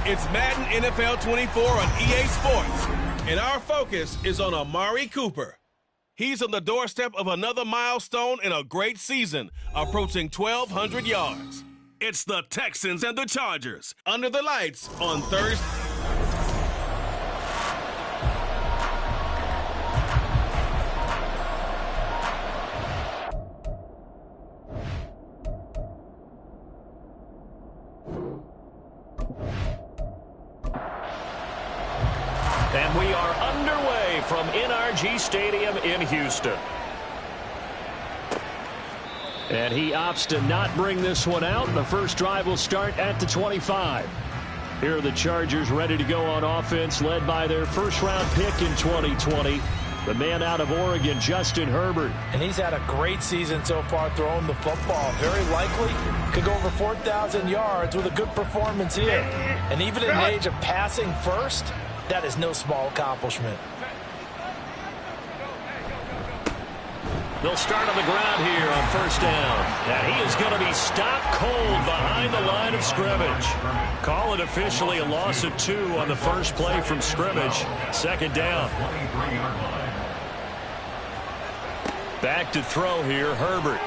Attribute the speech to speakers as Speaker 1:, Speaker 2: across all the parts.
Speaker 1: It's Madden NFL 24 on EA Sports, and our focus is on Amari Cooper. He's on the doorstep of another milestone in a great season, approaching 1,200 yards. It's the Texans and the Chargers under the lights on Thursday.
Speaker 2: And we are underway from NRG Stadium in Houston. And he opts to not bring this one out. The first drive will start at the 25. Here are the Chargers ready to go on offense, led by their first-round pick in 2020, the man out of Oregon, Justin Herbert.
Speaker 3: And he's had a great season so far throwing the football. Very likely could go over 4,000 yards with a good performance here. And even in the age of passing first, that is no small accomplishment.
Speaker 2: They'll start on the ground here on first down. And he is going to be stopped cold behind the line of scrimmage. Call it officially a loss of 2 on the first play from scrimmage. Second down. Back to throw here, Herbert.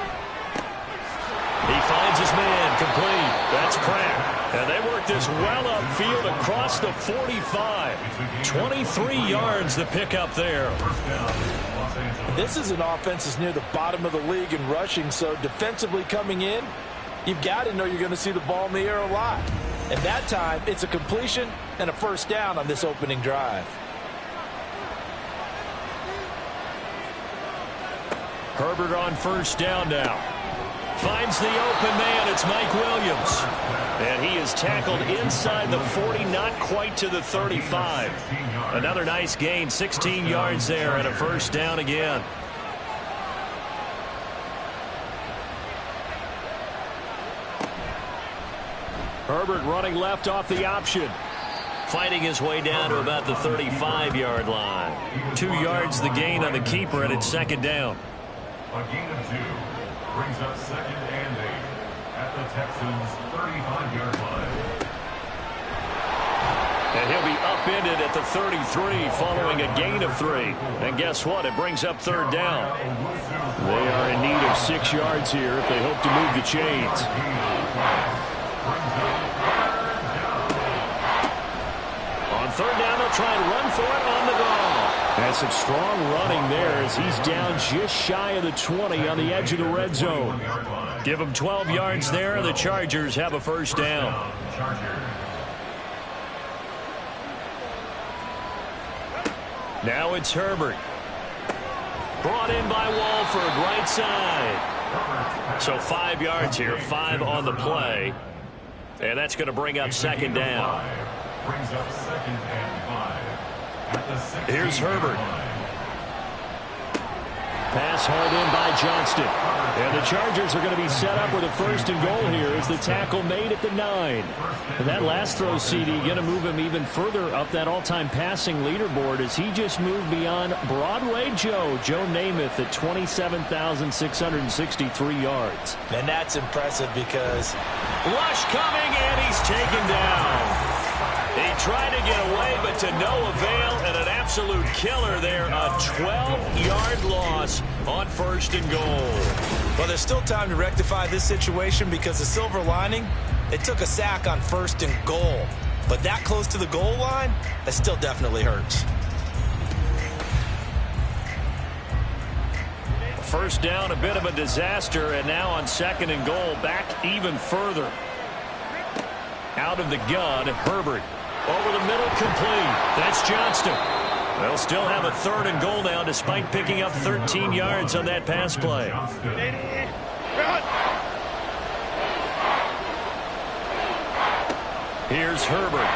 Speaker 2: He finds his man, complete. That's Pratt. And they work this well upfield across the 45. 23 yards the pickup there.
Speaker 3: This is an offense that's near the bottom of the league in rushing, so defensively coming in, you've got to know you're going to see the ball in the air a lot. And that time, it's a completion and a first down on this opening drive.
Speaker 2: Herbert on first down now. Finds the open man. It's Mike Williams. And he is tackled inside the 40, not quite to the 35. Another nice gain, 16 yards there, and a first down again. Herbert running left off the option. Fighting his way down to about the 35-yard line. 2 yards the gain on the keeper, and it's second down.
Speaker 4: A gain of 2 brings up second and 8 at the Texans' 35-yard line.
Speaker 2: And he'll be upended at the 33 following a gain of 3. And guess what? It brings up third down. They are in need of 6 yards here if they hope to move the chains. On third down, they'll try and run for it on the draw. And some strong running there as he's down just shy of the 20 on the edge of the red zone. Give him 12 yards there. The Chargers have a first down. Now it's Herbert. Brought in by Walford, right side. So 5 yards here, 5 on the play. And that's going to bring up second down.
Speaker 4: Brings up second and 5.
Speaker 2: Here's Herbert. Pass hauled in by Johnston. And the Chargers are going to be set up with a first and goal here as the tackle made at the 9. And that last throw, CD, going to move him even further up that all-time passing leaderboard as he just moved beyond Broadway Joe Namath at 27,663 yards.
Speaker 3: And that's impressive because
Speaker 2: rush coming, and he's taken down. He tried to get away, but to no avail, and an absolute killer there. A 12-yard loss on first and goal.
Speaker 3: Well, there's still time to rectify this situation because the silver lining, it took a sack on first and goal. But that close to the goal line, that still definitely hurts.
Speaker 2: First down, a bit of a disaster, and now on second and goal, back even further. Out of the gun, Herbert. Over the middle, complete. That's Johnston. They'll still have a third and goal now despite picking up 13 yards on that pass play. Here's Herbert.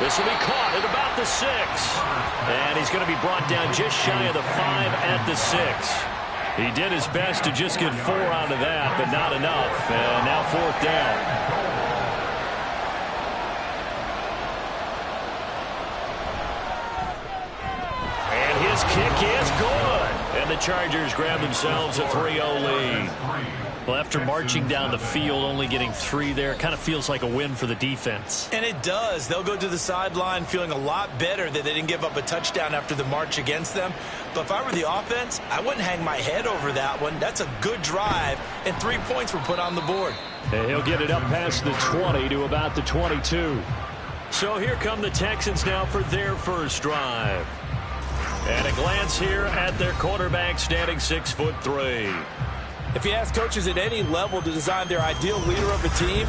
Speaker 2: This will be caught at about the 6. And he's going to be brought down just shy of the 5 at the 6. He did his best to just get 4 out of that, but not enough. And now fourth down. Kick is good. And the Chargers grab themselves a 3-0 lead. Well, after marching down the field, only getting 3 there, kind of feels like a win for the defense.
Speaker 3: And it does. They'll go to the sideline feeling a lot better that they didn't give up a touchdown after the march against them. But if I were the offense, I wouldn't hang my head over that one. That's a good drive, and 3 points were put on the board.
Speaker 2: And he'll get it up past the 20 to about the 22. So here come the Texans now for their first drive. And a glance here at their quarterback, standing 6'3".
Speaker 3: If you ask coaches at any level to design their ideal leader of a team,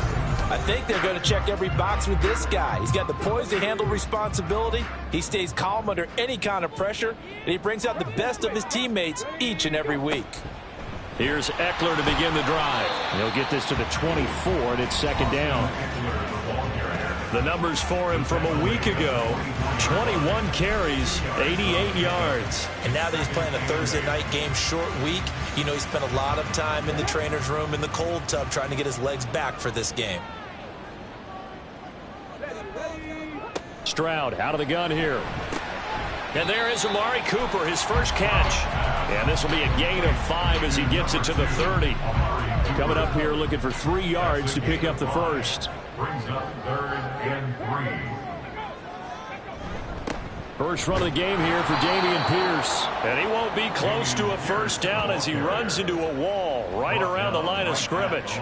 Speaker 3: I think they're going to check every box with this guy. He's got the poise to handle responsibility. He stays calm under any kind of pressure, and he brings out the best of his teammates each and every week.
Speaker 2: Here's Eckler to begin the drive. He'll get this to the 24, and it's second down. The numbers for him from a week ago, 21 carries, 88 yards.
Speaker 3: And now that he's playing a Thursday night game, short week, you know he spent a lot of time in the trainer's room in the cold tub trying to get his legs back for this game.
Speaker 2: Stroud out of the gun here. And there is Amari Cooper, his first catch. And this will be a gain of 5 as he gets it to the 30. Coming up here looking for 3 yards to pick up the first.
Speaker 4: Brings up 3rd and 3.
Speaker 2: First run of the game here for Dameon Pierce. And he won't be close to a first down as he runs into a wall right around the line of scrimmage.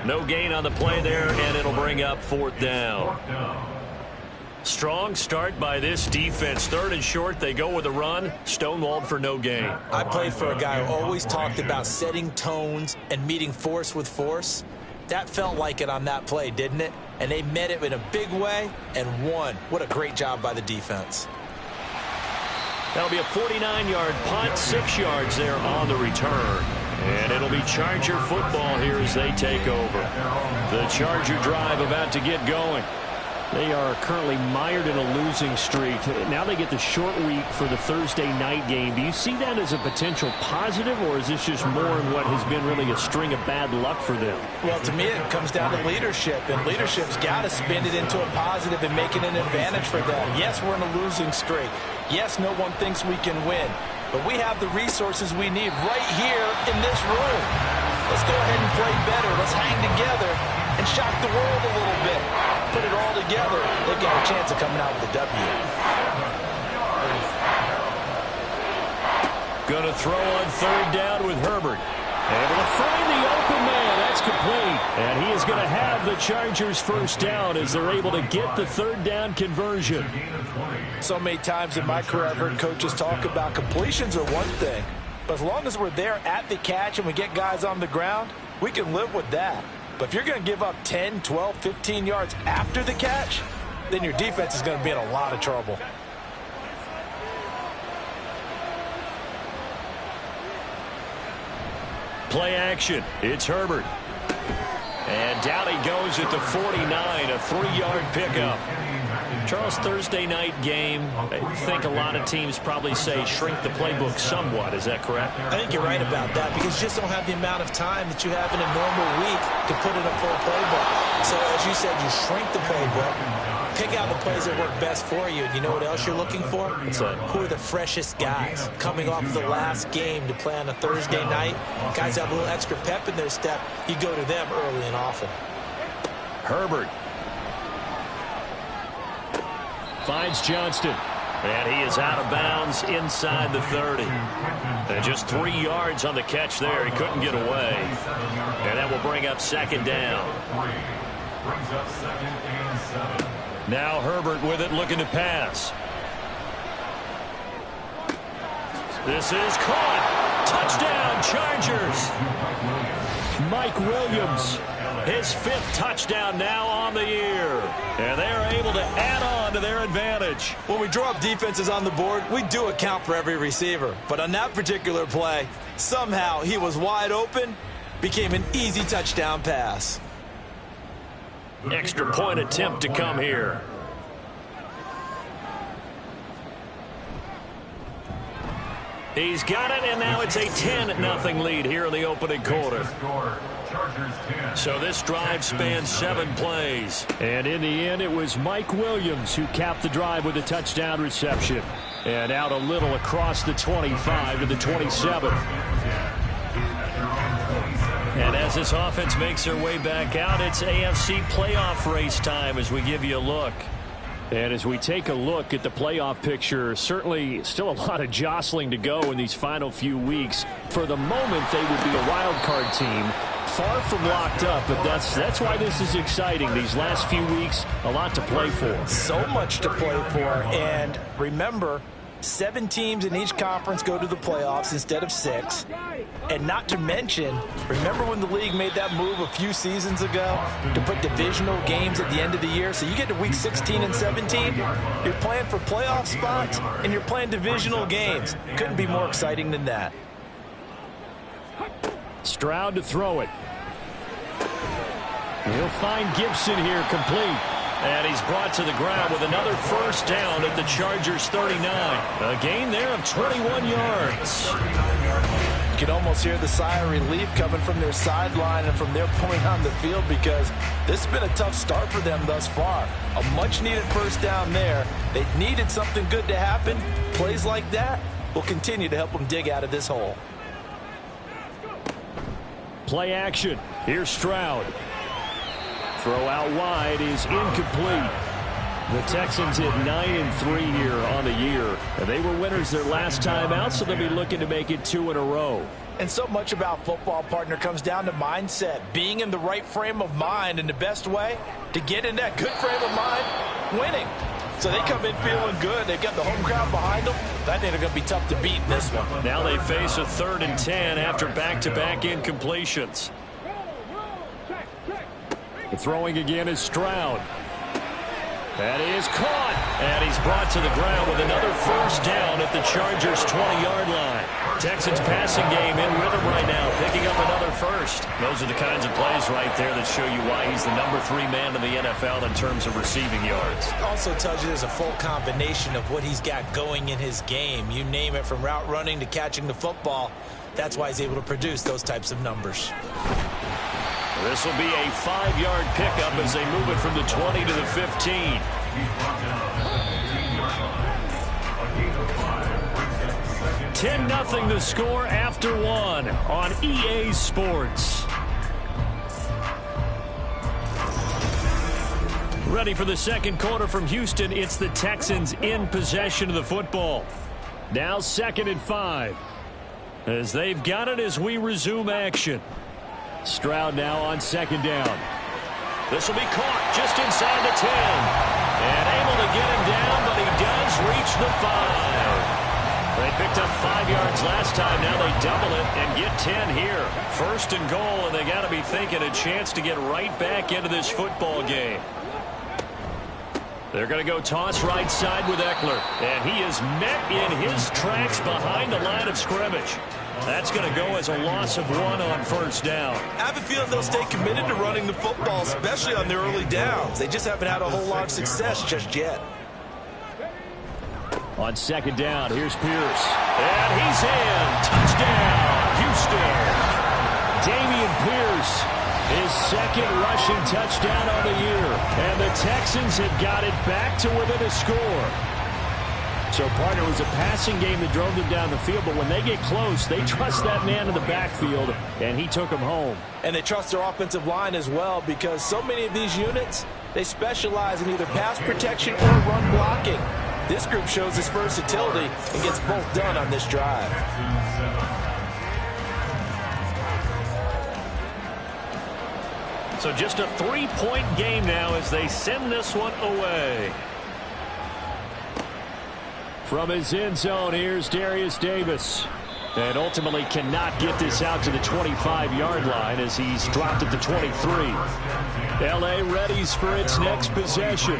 Speaker 2: No gain on the play there, and it'll bring up 4th down. Strong start by this defense. 3rd and short, they go with a run. Stonewalled for no gain.
Speaker 3: I played for a guy who always talked about setting tones and meeting force with force. That felt like it on that play, didn't it? And they met it in a big way and won. What a great job by the defense.
Speaker 2: That'll be a 49-yard punt, 6 yards there on the return. And it'll be Charger football here as they take over. The Charger drive about to get going. They are currently mired in a losing streak. Now they get the short week for the Thursday night game. Do you see that as a potential positive, or is this just more in what has been really a string of bad luck for them?
Speaker 3: Well, to me, it comes down to leadership, and leadership's got to spin it into a positive and make it an advantage for them. Yes, we're in a losing streak. Yes, no one thinks we can win, but we have the resources we need right here in this room. Let's go ahead and play better. Let's hang together and shock the world a little bit. Put it all together, they've got a chance of coming out with a W.
Speaker 2: Going to throw on 3rd down with Herbert. Able to find the open man. That's complete. And he is going to have the Chargers first down as they're able to get the 3rd down conversion.
Speaker 3: So many times in my career I've heard coaches talk about completions are one thing, but as long as we're there at the catch and we get guys on the ground, we can live with that. But if you're going to give up 10, 12, 15 yards after the catch, then your defense is going to be in a lot of trouble.
Speaker 2: Play action. It's Herbert. And down he goes at the 49, a 3-yard pickup. Charles, Thursday night game, I think a lot of teams probably say shrink the playbook somewhat. Is that correct?
Speaker 3: I think you're right about that because you just don't have the amount of time that you have in a normal week to put in a full playbook. So as you said, you shrink the playbook, pick out the plays that work best for you. And you know what else you're looking for? Who are the freshest guys coming off the last game to play on a Thursday night? Guys have a little extra pep in their step. You go to them early and often.
Speaker 2: Herbert finds Johnston, and he is out of bounds inside the 30. And just 3 yards on the catch there. He couldn't get away. And that will bring up 2nd down.
Speaker 4: Brings up 2nd and 7.
Speaker 2: Now Herbert with it, looking to pass. This is caught. Touchdown, Chargers. Mike Williams, his 5th touchdown now on the year. And they're able to add on to their advantage.
Speaker 3: When we draw up defenses on the board, we do account for every receiver. But on that particular play, somehow he was wide open, became an easy touchdown pass.
Speaker 2: Extra point attempt to come here. He's got it, and now it's a 10-0 lead here in the opening quarter. So this drive spans 7 plays. And in the end, it was Mike Williams who capped the drive with a touchdown reception. And out a little across the 25 to the 27. And as this offense makes their way back out, it's AFC playoff race time as we give you a look. And as we take a look at the playoff picture, certainly still a lot of jostling to go in these final few weeks. For the moment, they would be a wild card team. Far from locked up, but that's why this is exciting. These last few weeks, a lot to play for.
Speaker 3: So much to play for. And remember, 7 teams in each conference go to the playoffs instead of 6. And not to mention, remember when the league made that move a few seasons ago to put divisional games at the end of the year? So you get to week 16 and 17, you're playing for playoff spots, and you're playing divisional games. Couldn't be more exciting than that.
Speaker 2: Stroud to throw it. He'll find Gibson here complete. And he's brought to the ground with another first down at the Chargers' 39. A gain there of 21 yards.
Speaker 3: You can almost hear the sigh of relief coming from their sideline and from their point on the field, because this has been a tough start for them thus far. A much-needed first down there. They needed something good to happen. Plays like that will continue to help them dig out of this hole.
Speaker 2: Play action. Here's Stroud. Throw out wide is incomplete. The Texans hit 9-3 here on the year. And they were winners their last time out, so they'll be looking to make it 2 in a row.
Speaker 3: And so much about football, partner, comes down to mindset. Being in the right frame of mind, and the best way to get in that good frame of mind, winning. So they come in feeling good. They've got the home crowd behind them. I think they're going to be tough to beat in this one.
Speaker 2: Now they face a 3rd and 10 after back-to-back incompletions. The throwing again is Stroud. That is caught. And he's brought to the ground with another first down at the Chargers' 20-yard line. Texans passing game in rhythm right now, picking up another first. Those are the kinds of plays right there that show you why he's the number 3 man in the NFL in terms of receiving yards.
Speaker 3: Also tells you there's a full combination of what he's got going in his game. You name it, from route running to catching the football. That's why he's able to produce those types of numbers.
Speaker 2: This will be a 5-yard pickup as they move it from the 20 to the 15. 10-0 the score after 1 on EA Sports. Ready for the second quarter from Houston. It's the Texans in possession of the football. Now 2nd and 5. As they've got it as we resume action. Stroud now on 2nd down. This will be caught just inside the 10. And able to get him down, but he does reach the 5. They picked up 5 yards last time. Now they double it and get 10 here. 1st and goal, and they got to be thinking a chance to get right back into this football game. They're going to go toss right side with Eckler. And he is met in his tracks behind the line of scrimmage. That's going to go as a loss of 1 on 1st down.
Speaker 3: I have a feeling they'll stay committed to running the football, especially on their early downs. They just haven't had a whole lot of success just yet.
Speaker 2: On 2nd down, here's Pierce. And he's in. Touchdown, Houston. Damian Pierce, his 2nd rushing touchdown on the year. And the Texans have got it back to within a score. So, partner, it was a passing game that drove them down the field, but when they get close, they trust that man in the backfield, and he took them home.
Speaker 3: And they trust their offensive line as well, because so many of these units, they specialize in either pass protection or run blocking. This group shows its versatility and gets both done on this drive.
Speaker 2: So just a 3-point game now as they send this one away. From his end zone, here's Darius Davis. And ultimately cannot get this out to the 25-yard line as he's dropped at the 23. L.A. readies for its next possession.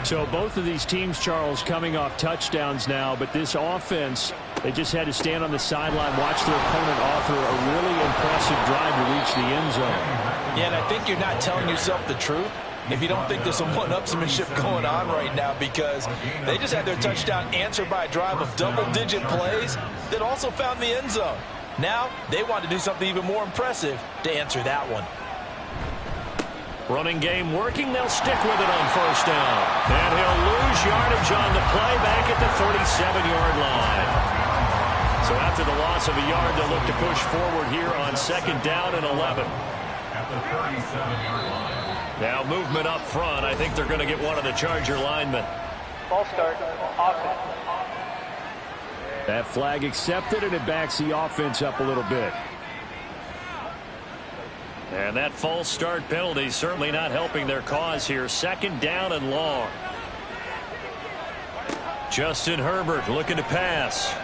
Speaker 2: So both of these teams, Charles, coming off touchdowns now, but this offense, they just had to stand on the sideline, watch their opponent offer a really impressive drive to reach the end zone.
Speaker 3: Yeah, and I think you're not telling yourself the truth if you don't think there's some one-upsmanship going on right now, because they just had their touchdown answered by a drive of double-digit plays that also found the end zone. Now they want to do something even more impressive to answer that one.
Speaker 2: Running game working. They'll stick with it on 1st down. And he'll lose yardage on the play back at the 37-yard line. So after the loss of a yard, they'll look to push forward here on 2nd down and 11.
Speaker 4: At the 37-yard line.
Speaker 2: Now movement up front. I think they're going to get one of the Charger linemen.
Speaker 5: False start, offense.
Speaker 2: That flag accepted, and it backs the offense up a little bit. And that false start penalty certainly not helping their cause here. 2nd down and long. Justin Herbert looking to pass.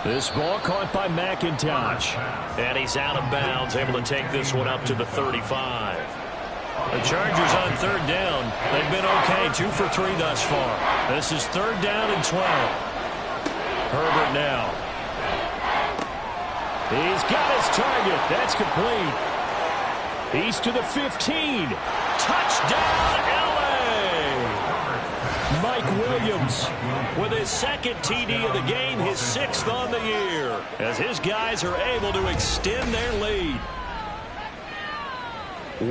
Speaker 2: This ball caught by McIntosh. And he's out of bounds, able to take this one up to the 35. The Chargers on 3rd down. They've been okay, 2 for 3 thus far. This is 3rd down and 12. Herbert now. He's got his target. That's complete. He's to the 15. Touchdown, L.A. Mike Williams with his 2nd TD of the game, his 6th on the year, as his guys are able to extend their lead.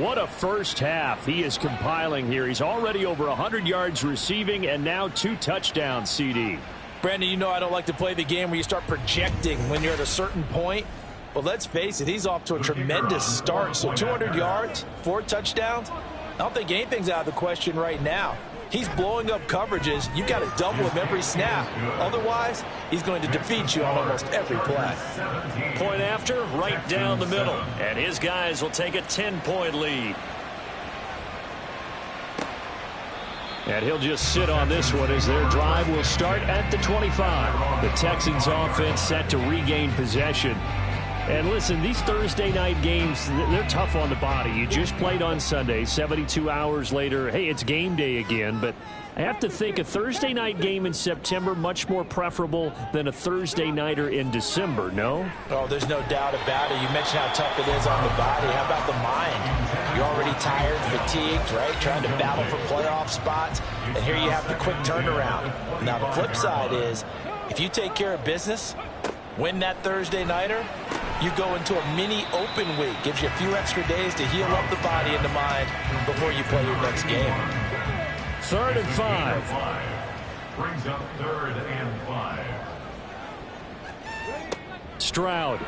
Speaker 2: What a first half he is compiling here. He's already over 100 yards receiving and now 2 touchdowns, CD.
Speaker 3: Brandon, you know I don't like to play the game where you start projecting when you're at a certain point. Well, let's face it, he's off to a tremendous start. So 200 yards, 4 touchdowns. I don't think anything's out of the question right now. He's blowing up coverages. You've got to double him every snap. Otherwise, he's going to defeat you on almost every play.
Speaker 2: Point after, right down the middle. And his guys will take a 10-point lead. And he'll just sit on this one as their drive will start at the 25. The Texans offense set to regain possession. And listen, these Thursday night games, they're tough on the body. You just played on Sunday, 72 hours later. Hey, it's game day again, but I have to think a Thursday night game in September much more preferable than a Thursday nighter in December, no?
Speaker 3: Oh, there's no doubt about it. You mentioned how tough it is on the body. How about the mind? You're already tired, fatigued, right? Trying to battle for playoff spots. And here you have the quick turnaround. Now, the flip side is, if you take care of business, win that Thursday nighter, you go into a mini open week. Gives you a few extra days to heal up the body and the mind before you play your next game.
Speaker 2: 3rd and 5.
Speaker 4: Brings up 3rd and 5.
Speaker 2: Stroud.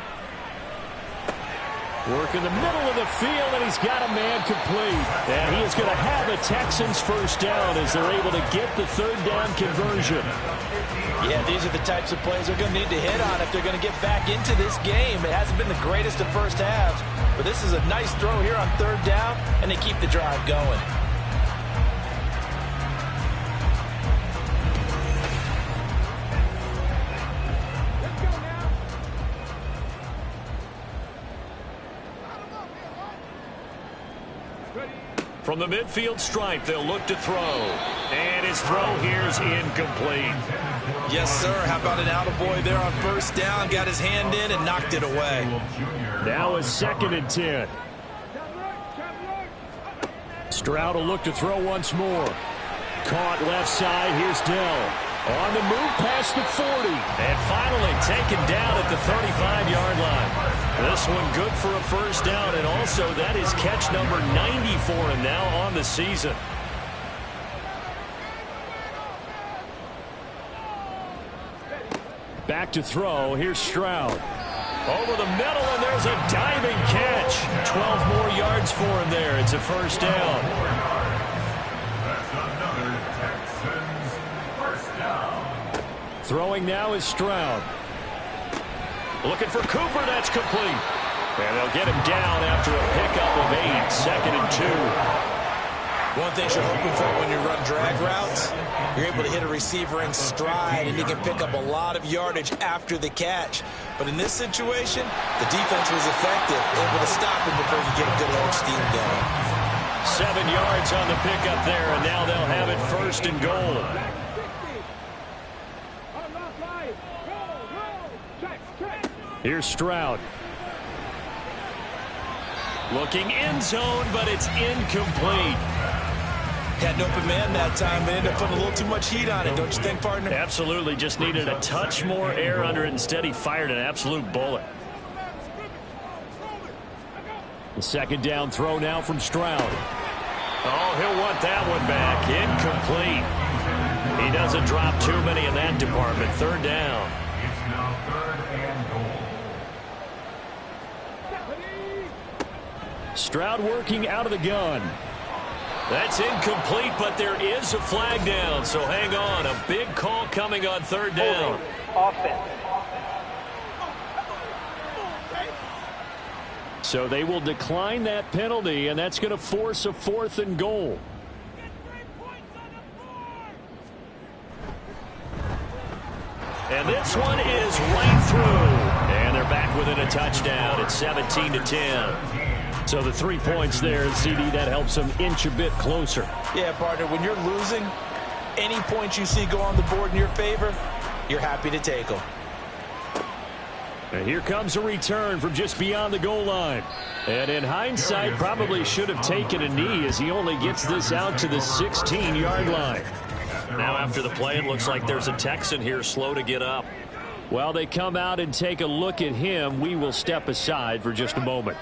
Speaker 2: Work in the middle of the field, and he's got a man complete. And he is going to have a Texans first down as they're able to get the 3rd down conversion.
Speaker 3: Yeah, these are the types of plays they're going to need to hit on if they're going to get back into this game. It hasn't been the greatest of first halves, but this is a nice throw here on 3rd down, and they keep the drive going.
Speaker 2: From the midfield stripe, they'll look to throw. And his throw here is incomplete.
Speaker 3: Yes, sir. How about an attaboy there on 1st down? Got his hand in and knocked it away.
Speaker 2: Now a 2nd and 10. Stroud will look to throw once more. Caught left side. Here's Dell. On the move past the 40. And finally taken down at the 35-yard line. This one good for a first down, and also that is catch number 90 for him now on the season. Back to throw. Here's Stroud. Over the middle, and there's a diving catch. 12 more yards for him there. It's a first down.
Speaker 4: That's another Texans first down.
Speaker 2: Throwing now is Stroud. Looking for Cooper. That's complete. And they'll get him down after a pickup of 8. 2nd and 2.
Speaker 3: One thing you're hoping for when you run drag routes, you're able to hit a receiver in stride, and he can pick up a lot of yardage after the catch. But in this situation, the defense was effective, able to stop him before you get a good old steam going.
Speaker 2: 7 yards on the pickup there, and now they'll have it 1st and goal. Here's Stroud. Looking end zone, but it's incomplete.
Speaker 3: Had an open man that time, but ended up putting a little too much heat on it, don't you think, partner?
Speaker 2: Absolutely, just needed a touch more air under it. Instead, he fired an absolute bullet. The 2nd down throw now from Stroud. Oh, he'll want that one back. Incomplete. He doesn't drop too many in that department. 3rd down.
Speaker 4: It's now
Speaker 2: Stroud working out of the gun. That's incomplete, but there is a flag down, so hang on. A big call coming on third down.
Speaker 5: Offense.
Speaker 2: So they will decline that penalty, and that's going to force a 4th and goal. And this one is right through. And they're back within a touchdown. It's 17-10. So the 3 points there, CD, that helps them inch a bit closer.
Speaker 3: Yeah, partner, when you're losing, any points you see go on the board in your favor, you're happy to take them.
Speaker 2: And here comes a return from just beyond the goal line. And in hindsight, probably should have taken a knee as he only gets this out to the 16-yard line. Now after the play, it looks like there's a Texan here slow to get up. While they come out and take a look at him, we will step aside for just a moment.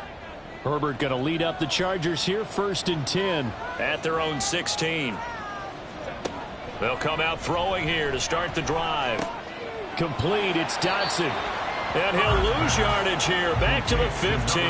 Speaker 2: Herbert going to lead up the Chargers here, 1st and 10. At their own 16. They'll come out throwing here to start the drive. Complete, it's Dotson. And he'll lose yardage here, back to the 15.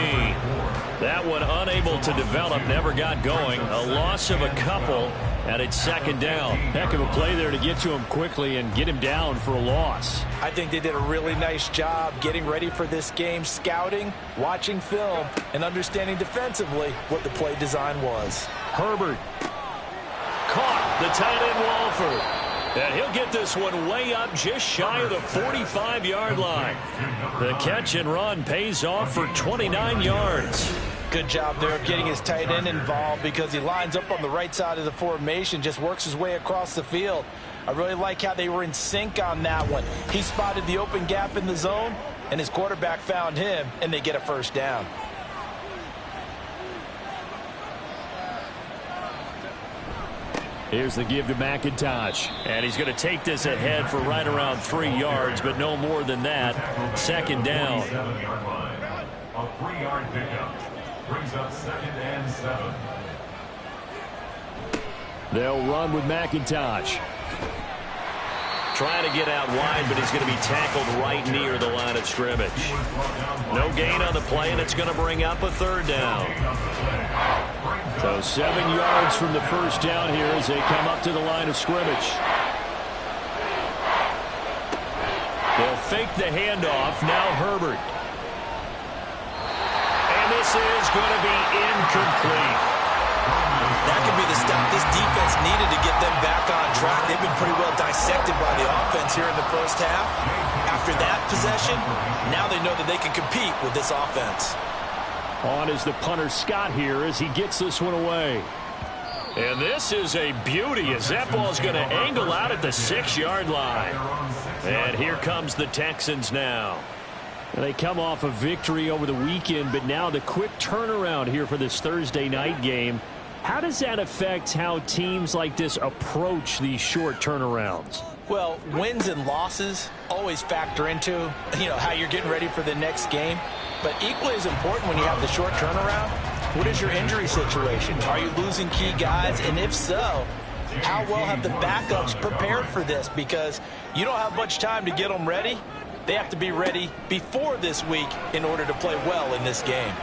Speaker 2: That one unable to develop, never got going. A loss of a couple, and it's 2nd down. Heck of a play there to get to him quickly and get him down for a loss.
Speaker 3: I think they did a really nice job getting ready for this game, scouting, watching film, and understanding defensively what the play design was.
Speaker 2: Herbert caught the tight end Walford. And he'll get this one way up just shy of the 45-yard line. The catch and run pays off for 29 yards.
Speaker 3: Good job there of getting his tight end involved because he lines up on the right side of the formation, just works his way across the field. I really like how they were in sync on that one. He spotted the open gap in the zone, and his quarterback found him, and they get a 1st down.
Speaker 2: Here's the give to McIntosh. And he's going to take this ahead for right around 3 yards, but no more than that. 2nd down.
Speaker 4: A 3-yard pickup brings up 2nd and 7.
Speaker 2: They'll run with McIntosh. Trying to get out wide, but he's going to be tackled right near the line of scrimmage. No gain on the play, and it's going to bring up a 3rd down. So 7 yards from the 1st down here as they come up to the line of scrimmage. They'll fake the handoff. Now Herbert. And this is going to be incomplete.
Speaker 3: That could be the stop this defense needed to get them back on track. They've been pretty well dissected by the offense here in the 1st half. After that possession, now they know that they can compete with this offense.
Speaker 2: On is the punter Scott here as he gets this one away. And this is a beauty as that ball's going to angle out at the 6-yard line. And here comes the Texans now. They come off a victory over the weekend, but now the quick turnaround here for this Thursday night game. How does that affect how teams like this approach these short turnarounds?
Speaker 3: Well, wins and losses always factor into, how you're getting ready for the next game. But equally as important when you have the short turnaround, what is your injury situation? Are you losing key guys? And if so, how well have the backups prepared for this? Because you don't have much time to get them ready. They have to be ready before this week in order to play well in this game.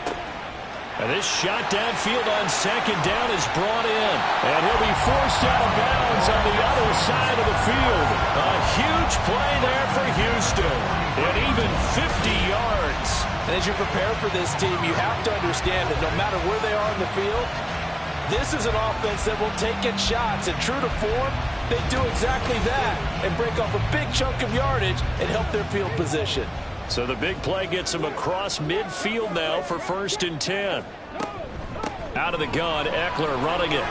Speaker 2: And this shot downfield on 2nd down is brought in. And he'll be forced out of bounds on the other side of the field. A huge play there for Houston. And even 50 yards.
Speaker 3: And as you prepare for this team, you have to understand that no matter where they are in the field, this is an offense that will take its shots. And true to form, they do exactly that and break off a big chunk of yardage and help their field position.
Speaker 2: So the big play gets him across midfield now for 1st and 10. Out of the gun, Eckler running it.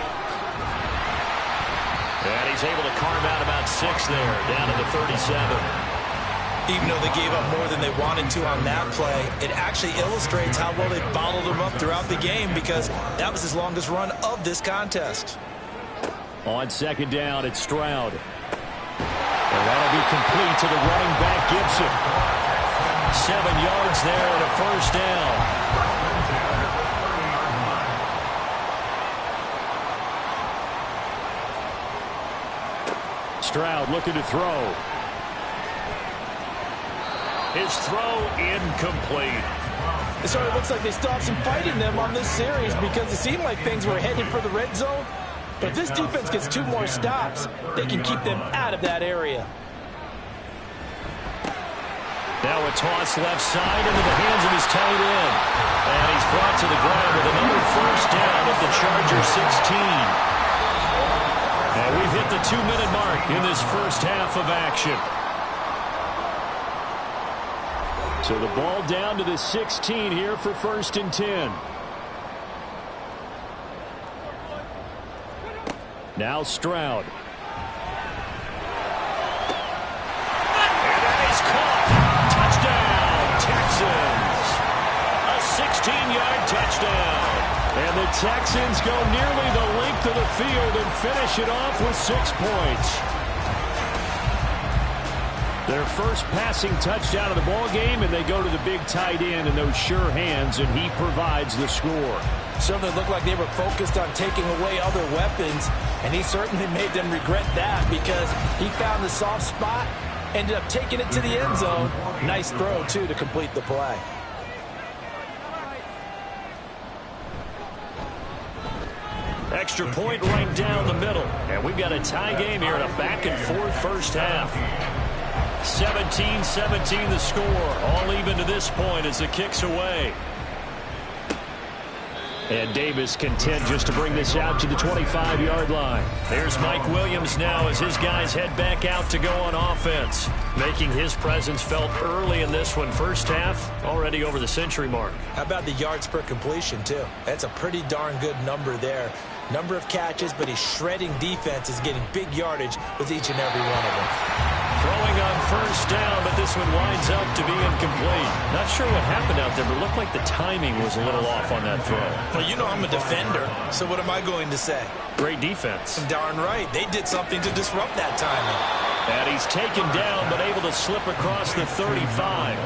Speaker 2: And he's able to carve out about 6 there, down to the 37.
Speaker 3: Even though they gave up more than they wanted to on that play, it actually illustrates how well they bottled them up throughout the game because that was his longest run of this contest.
Speaker 2: On 2nd down, it's Stroud. And that'll be complete to the running back, Gibson. 7 yards there and a 1st down. Stroud looking to throw. His throw incomplete.
Speaker 3: It sort of looks like they still have some fight in them on this series because it seemed like things were headed for the red zone. But if this defense gets 2 more stops, they can keep them out of that area.
Speaker 2: Now a toss left side into the hands of his tight end. And he's brought to the ground with another first down at the Chargers 16. And we've hit the 2-minute mark in this first half of action. So the ball down to the 16 here for 1st and 10. Now Stroud. And that is caught. Touchdown, Texans. A 16-yard touchdown. And the Texans go nearly the length of the field and finish it off with 6 points. Their first passing touchdown of the ball game, and they go to the big tight end in those sure hands, and he provides the score.
Speaker 3: Certainly looked like they were focused on taking away other weapons, and he certainly made them regret that because he found the soft spot, ended up taking it to the end zone. Nice throw, too, to complete the play.
Speaker 2: Extra point right down the middle, and we've got a tie game here in a back-and-forth first half. 17-17 the score, all even to this point as the kick's away. And Davis content just to bring this out to the 25-yard line. There's Mike Williams now as his guys head back out to go on offense. Making his presence felt early in this one. First half, already over the century mark.
Speaker 3: How about the yards per completion, too? That's a pretty darn good number there. Number of catches, but his shredding defense is getting big yardage with each and every one of them.
Speaker 2: Throwing on first down, but this one winds up to be incomplete. Not sure what happened out there, but it looked like the timing was a little off on that throw.
Speaker 3: Well, you know I'm a defender, so what am I going to say?
Speaker 2: Great defense.
Speaker 3: Darn right. They did something to disrupt that timing.
Speaker 2: And he's taken down, but able to slip across the 35.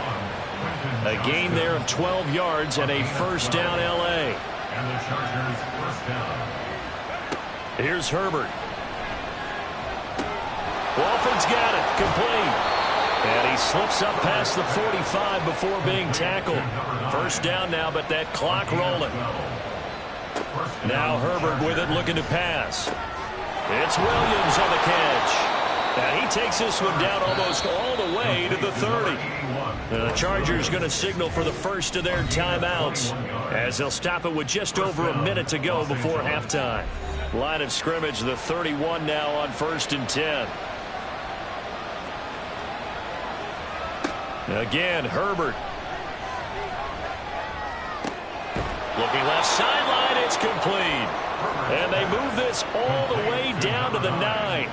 Speaker 2: A gain there of 12 yards and a first down L.A.
Speaker 4: And the Chargers first down.
Speaker 2: Here's Herbert. Walford's got it. Complete. And he slips up past the 45 before being tackled. First down now, but that clock rolling. Now Herbert with it, looking to pass. It's Williams on the catch. And he takes this one down almost all the way to the 30. The Chargers going to signal for the first of their timeouts as they'll stop it with just over a minute to go before halftime. Line of scrimmage, the 31 now on 1st and 10. Again, Herbert. Looking left sideline, it's complete. And they move this all the way down to the 9.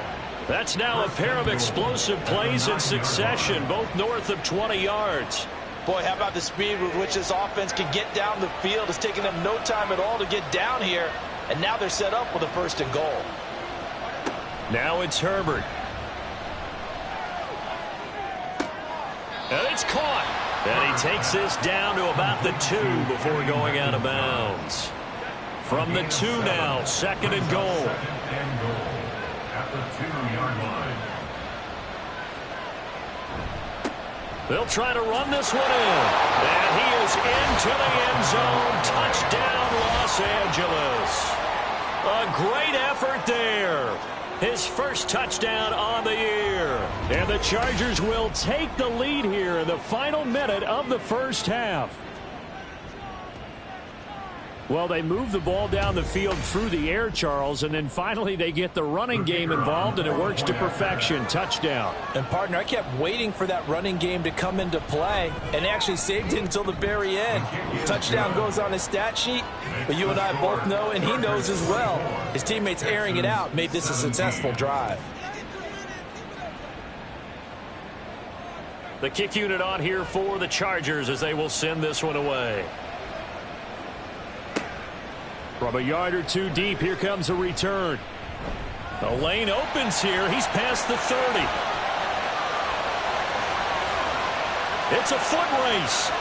Speaker 2: That's now a pair of explosive plays in succession, both north of 20 yards.
Speaker 3: Boy, how about the speed with which this offense can get down the field? It's taken them no time at all to get down here. And now they're set up with a 1st and goal.
Speaker 2: Now it's Herbert. And it's caught. And he takes this down to about the 2 before going out of bounds. From the 2 now, 2nd and goal.
Speaker 4: At the 2-yard line.
Speaker 2: They'll try to run this one in. And he is into the end zone. Touchdown, Los Angeles. A great effort there. His first touchdown on the year. And the Chargers will take the lead here in the final minute of the first half. Well, they move the ball down the field through the air, Charles, and then finally they get the running game involved, and it works to perfection. Touchdown.
Speaker 3: And, partner, I kept waiting for that running game to come into play and actually saved it until the very end. Touchdown goes on his stat sheet, but you and I both know, and he knows as well, his teammates airing it out made this a successful drive.
Speaker 2: The kick unit on here for the Chargers as they will send this one away. From a yard or 2 deep, here comes a return. The lane opens here. He's past the 30. It's a foot race.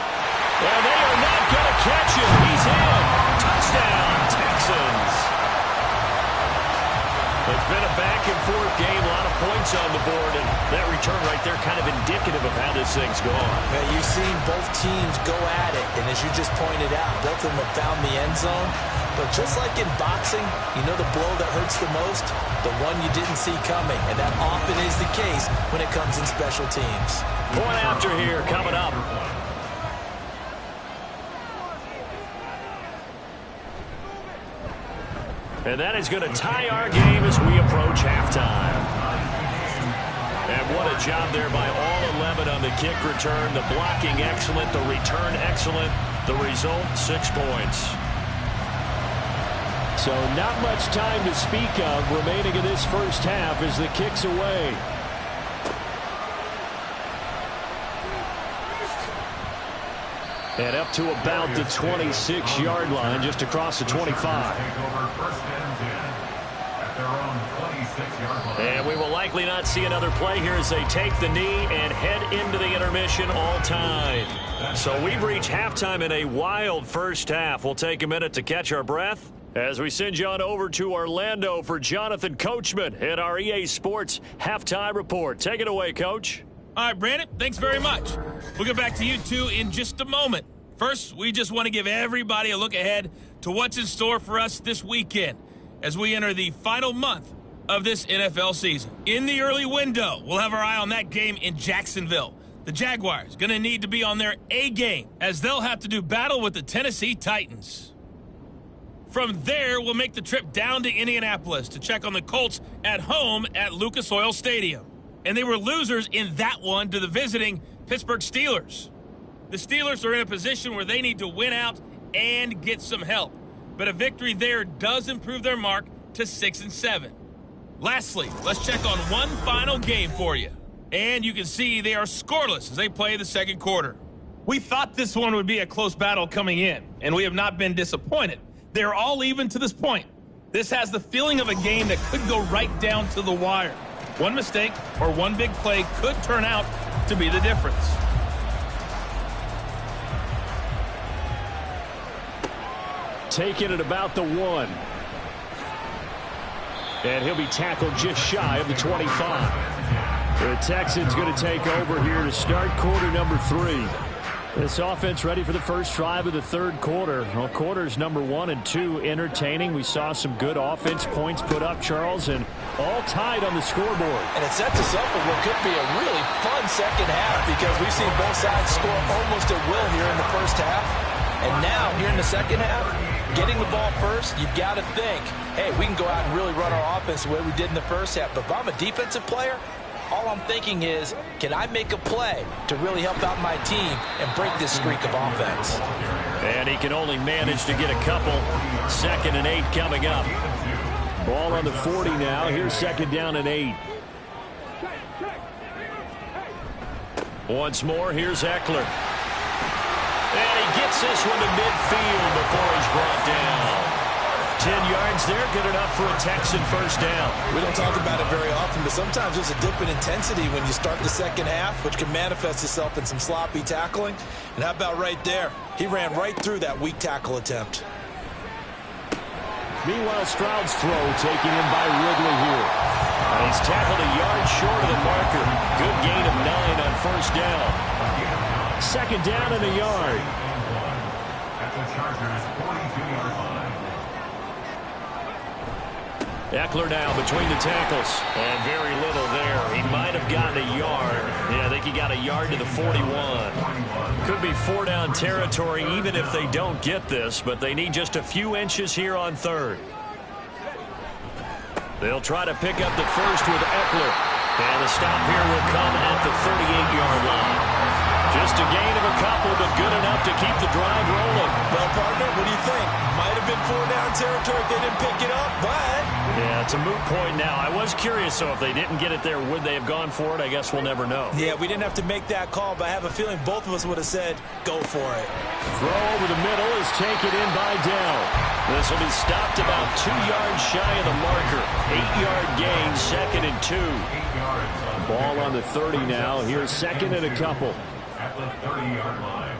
Speaker 2: And they are not going to catch him. He's in. Touchdown, Texans. It's been a back-and-forth game, a lot of points on the board, and that return right there kind of indicative of how this thing's gone.
Speaker 3: Man, you've seen both teams go at it, and as you just pointed out, both of them have found the end zone. But just like in boxing, you know the blow that hurts the most? The one you didn't see coming, and that often is the case when it comes in special teams.
Speaker 2: Point after here coming up. And that is going to tie our game as we approach halftime. And what a job there by all 11 on the kick return. The blocking excellent, the return excellent. The result, 6 points.
Speaker 6: So not much time to speak of remaining in this first half as the kick's away. And up to about the 26-yard line, just across the 25.
Speaker 2: And we will likely not see another play here as they take the knee and head into the intermission all time. So we've reached halftime in a wild first half. We'll take a minute to catch our breath as we send you on over to Orlando for Jonathan Coachman at our EA Sports Halftime Report. Take it away, Coach.
Speaker 7: All right, Brandon, thanks very much. We'll get back to you two in just a moment. First, we just want to give everybody a look ahead to what's in store for us this weekend as we enter the final month of this NFL season. In the early window, we'll have our eye on that game in Jacksonville. The Jaguars going to need to be on their A game as they'll have to do battle with the Tennessee Titans. From there, we'll make the trip down to Indianapolis to check on the Colts at home at Lucas Oil Stadium. And they were losers in that one to the visiting Pittsburgh Steelers. The Steelers are in a position where they need to win out and get some help. But a victory there does improve their mark to 6-7. Lastly, let's check on one final game for you. And you can see they are scoreless as they play the second quarter. We thought this one would be a close battle coming in, and we have not been disappointed. They're all even to this point. This has the feeling of a game that could go right down to the wire. One mistake or one big play could turn out to be the difference.
Speaker 6: Taking it about the 1. And he'll be tackled just shy of the 25. The Texans going to take over here to start quarter number 3. This offense ready for the first drive of the third quarter. Well, quarters number 1 and 2 entertaining. We saw some good offense points put up, Charles, and all tied on the scoreboard.
Speaker 3: And it sets us up for what could be a really fun second half because we've seen both sides score almost at will here in the first half. And now, here in the second half, getting the ball first, you've got to think, hey, we can go out and really run our offense the way we did in the first half. But if I'm a defensive player, all I'm thinking is, can I make a play to really help out my team and break this streak of offense?
Speaker 2: And he can only manage to get a couple. 2nd and 8 coming up.
Speaker 6: Ball on the 40 now. Here's 2nd down and 8.
Speaker 2: Once more, here's Eckler. And he gets this one to midfield before he's brought down. 10 yards there, good enough for a Texan first down.
Speaker 3: We don't talk about it very often, but sometimes there's a dip in intensity when you start the second half, which can manifest itself in some sloppy tackling. And how about right there? He ran right through that weak tackle attempt.
Speaker 6: Meanwhile, Stroud's throw taken in by Ridley here.
Speaker 2: He's tackled a yard short of the marker. Good gain of 9 on first down.
Speaker 6: 2nd down and a yard.
Speaker 4: At the Chargers' 42-yard line.
Speaker 2: Eckler now between the tackles. And very little there. He might have gotten a yard. Yeah, I think he got a yard to the 41. Could be 4-down territory even if they don't get this, but they need just a few inches here on 3rd. They'll try to pick up the first with Eckler. And the stop here will come at the 38-yard line. Just a gain of a couple, but good enough to keep the drive rolling.
Speaker 3: Well, partner, what do you think? Might have been 4-down territory if they didn't pick it up, but...
Speaker 2: Yeah, it's a moot point now. I was curious, so if they didn't get it there, would they have gone for it? I guess we'll never know.
Speaker 3: Yeah, we didn't have to make that call, but I have a feeling both of us would have said, go for it.
Speaker 6: Throw over the middle is taken in by Dell.
Speaker 2: This will be stopped about 2 yards shy of the marker. 8-yard gain, 2nd and 2.
Speaker 4: 8 yards.
Speaker 6: Ball on the 30 now. Here's 2nd and a couple.
Speaker 4: At the 30-yard line.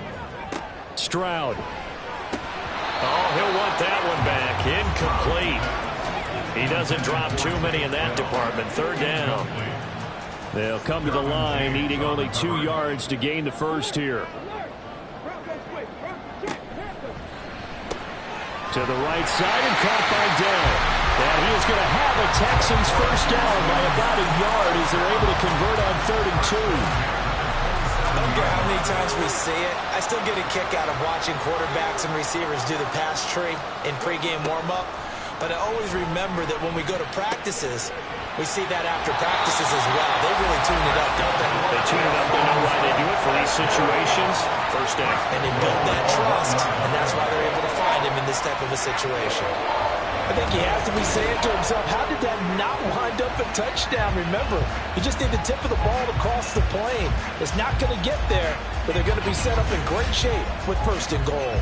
Speaker 6: Stroud.
Speaker 2: Oh, he'll want that one back. Incomplete. He doesn't drop too many in that department. Third down.
Speaker 6: They'll come to the line, needing only 2 yards to gain the first here. To the right side and caught by Dell. And he is going to have a Texans first down by about a yard as they're able to convert on 3rd and 2.
Speaker 3: I don't care how many times we see it. I still get a kick out of watching quarterbacks and receivers do the pass tree in pregame warm-up. But I always remember that when we go to practices, we see that after practices as well. They really tune it up, don't they?
Speaker 2: They tune it up. They know why they do it for these situations. First down.
Speaker 3: And they build that trust, and that's why they're able to find him in this type of a situation. I think he has to be saying to himself, how did that not wind up a touchdown? Remember, you just need the tip of the ball to cross the plane. It's not going to get there, but they're going to be set up in great shape with 1st and goal.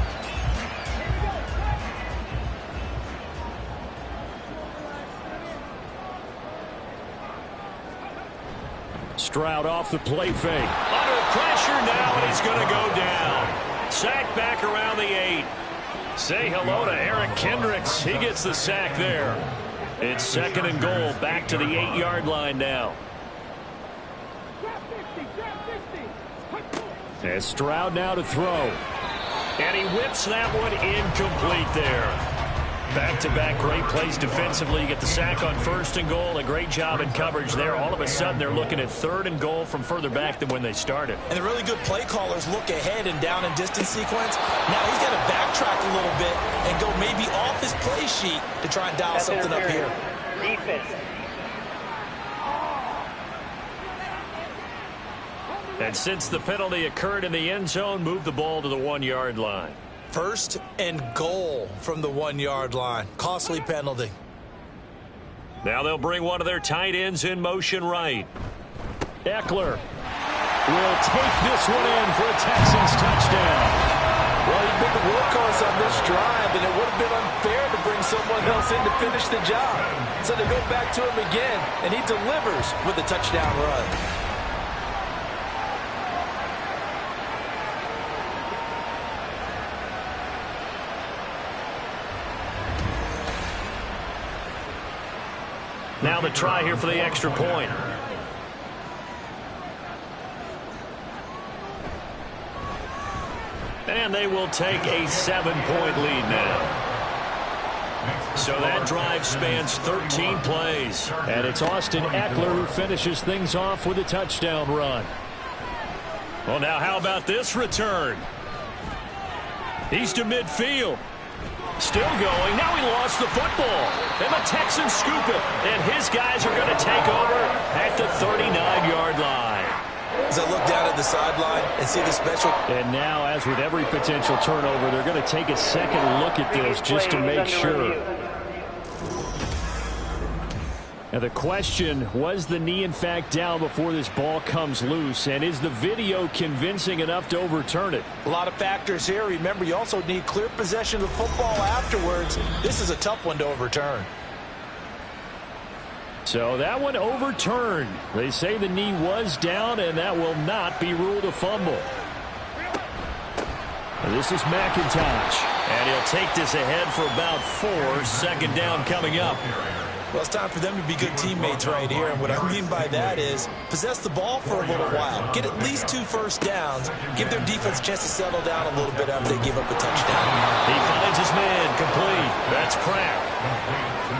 Speaker 6: Stroud off the play fake.
Speaker 2: Under pressure now, and he's going to go down. Sack back around the 8. Say hello to Eric Kendricks. He gets the sack there. It's 2nd and goal, back to the 8-yard line now.
Speaker 6: And Stroud now to throw.
Speaker 2: And he whips that one incomplete there. Back-to-back great plays defensively. You get the sack on 1st and goal. A great job in coverage there. All of a sudden, they're looking at 3rd and goal from further back than when they started.
Speaker 3: And the really good play callers look ahead and down and distance sequence. Now he's got to backtrack a little bit and go maybe off his play sheet to try and dial something up here.
Speaker 5: Defense.
Speaker 2: And since the penalty occurred in the end zone, move the ball to the 1-yard line.
Speaker 3: 1st and goal from the 1-yard line. Costly penalty.
Speaker 2: Now they'll bring one of their tight ends in motion right.
Speaker 6: Eckler will take this one in for a Texans touchdown.
Speaker 3: Well, he's been the workhorse on this drive, and it would have been unfair to bring someone else in to finish the job. So they go back to him again, and he delivers with a touchdown run.
Speaker 2: Now the try here for the extra point. And they will take a 7-point lead now. So that drive spans 13 plays.
Speaker 6: And it's Austin Eckler who finishes things off with a touchdown run.
Speaker 2: Well, now how about this return? He's to midfield. Still going. Now he lost the football. And the Texans scoop it. And his guys are going to take over at the 39-yard line.
Speaker 3: As I look down at the sideline and see the special.
Speaker 6: And now, as with every potential turnover, they're going to take a second look at this just to make sure. Now the question, was the knee in fact down before this ball comes loose? And is the video convincing enough to overturn it?
Speaker 3: A lot of factors here. Remember, you also need clear possession of the football afterwards. This is a tough one to overturn.
Speaker 6: So that one overturned. They say the knee was down, and that will not be ruled a fumble. And this is McIntosh.
Speaker 2: And he'll take this ahead for about 4. 2nd down coming up.
Speaker 3: Well, it's time for them to be good teammates right here. And what I mean by that is possess the ball for a little while. Get at least 2 first downs. Give their defense a chance to settle down a little bit after they give up a touchdown.
Speaker 2: He finds his man complete. That's Pratt.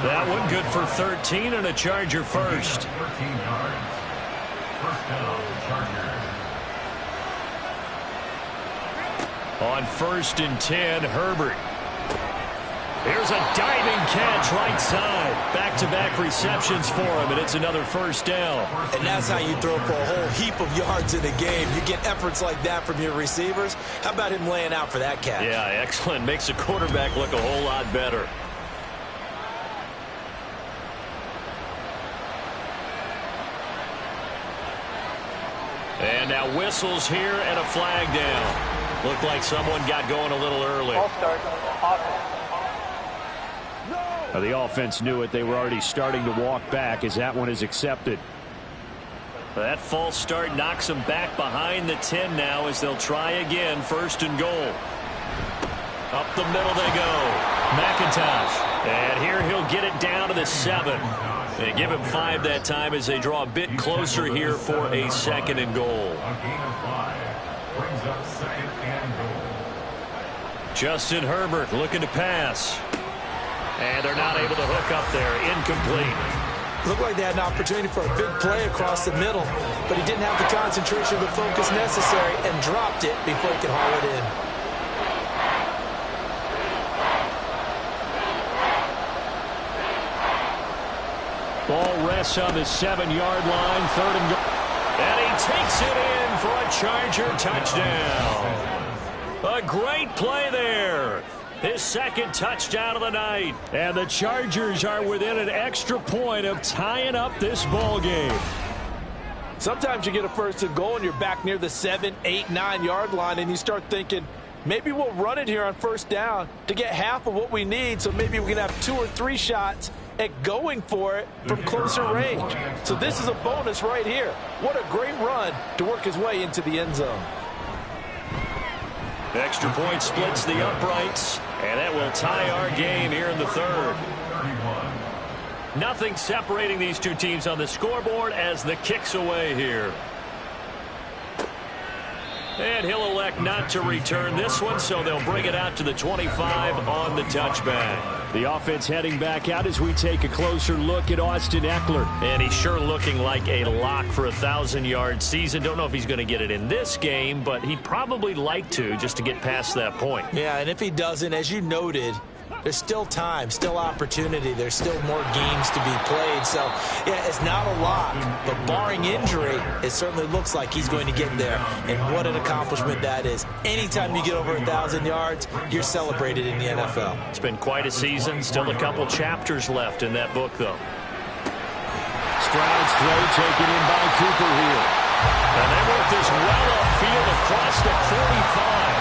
Speaker 2: That one good for 13 and a Charger first.
Speaker 4: 13 yards. First down, Chargers.
Speaker 2: On 1st and 10, Herbert. Here's a diving catch right side. Back-to-back receptions for him, and it's another first down.
Speaker 3: And that's how you throw for a whole heap of yards in a game. You get efforts like that from your receivers. How about him laying out for that catch?
Speaker 2: Yeah, excellent. Makes the quarterback look a whole lot better. And now whistles here and a flag down. Looked like someone got going a little early.
Speaker 5: Ball start. Offense.
Speaker 6: The offense knew it. They were already starting to walk back as that one is accepted.
Speaker 2: That false start knocks them back behind the 10 now as they'll try again. 1st and goal. Up the middle they go. McIntosh. And here he'll get it down to the 7. They give him 5 that time as they draw a bit closer here for a 2nd and goal.
Speaker 4: A gain of 5 brings up 2nd and goal.
Speaker 2: Justin Herbert looking to pass. And they're not able to hook up there. Incomplete.
Speaker 3: Looked like they had an opportunity for a big play across the middle, but he didn't have the concentration or the focus necessary and dropped it before he could haul it in.
Speaker 6: Ball rests on the 7-yard line, 3rd and goal.
Speaker 2: And he takes it in for a Charger touchdown. A great play there. His 2nd touchdown of the night.
Speaker 6: And the Chargers are within an extra point of tying up this ball game.
Speaker 3: Sometimes you get a 1st and goal and you're back near the 7, 8, 9-yard line and you start thinking, maybe we'll run it here on 1st down to get half of what we need, so maybe we can have 2 or 3 shots at going for it from closer range. So this is a bonus right here. What a great run to work his way into the end zone.
Speaker 2: Extra point splits the uprights, and that will tie our game here in the 3rd. Nothing separating these two teams on the scoreboard as the kick's away here. And he'll elect not to return this one, so they'll bring it out to the 25 on the touchback.
Speaker 6: The offense heading back out as we take a closer look at Austin Eckler.
Speaker 2: And he's sure looking like a lock for a 1,000-yard season. Don't know if he's going to get it in this game, but he'd probably like to just to get past that point.
Speaker 3: Yeah, and if he doesn't, as you noted, there's still time, still opportunity. There's still more games to be played. So, yeah, it's not a lot. But barring injury, it certainly looks like he's going to get there. And what an accomplishment that is. Anytime you get over 1,000 yards, you're celebrated in the NFL.
Speaker 2: It's been quite a season. Still a couple chapters left in that book, though.
Speaker 6: Stroud's throw taken in by Cooper here.
Speaker 2: And they work this well upfield across the 45.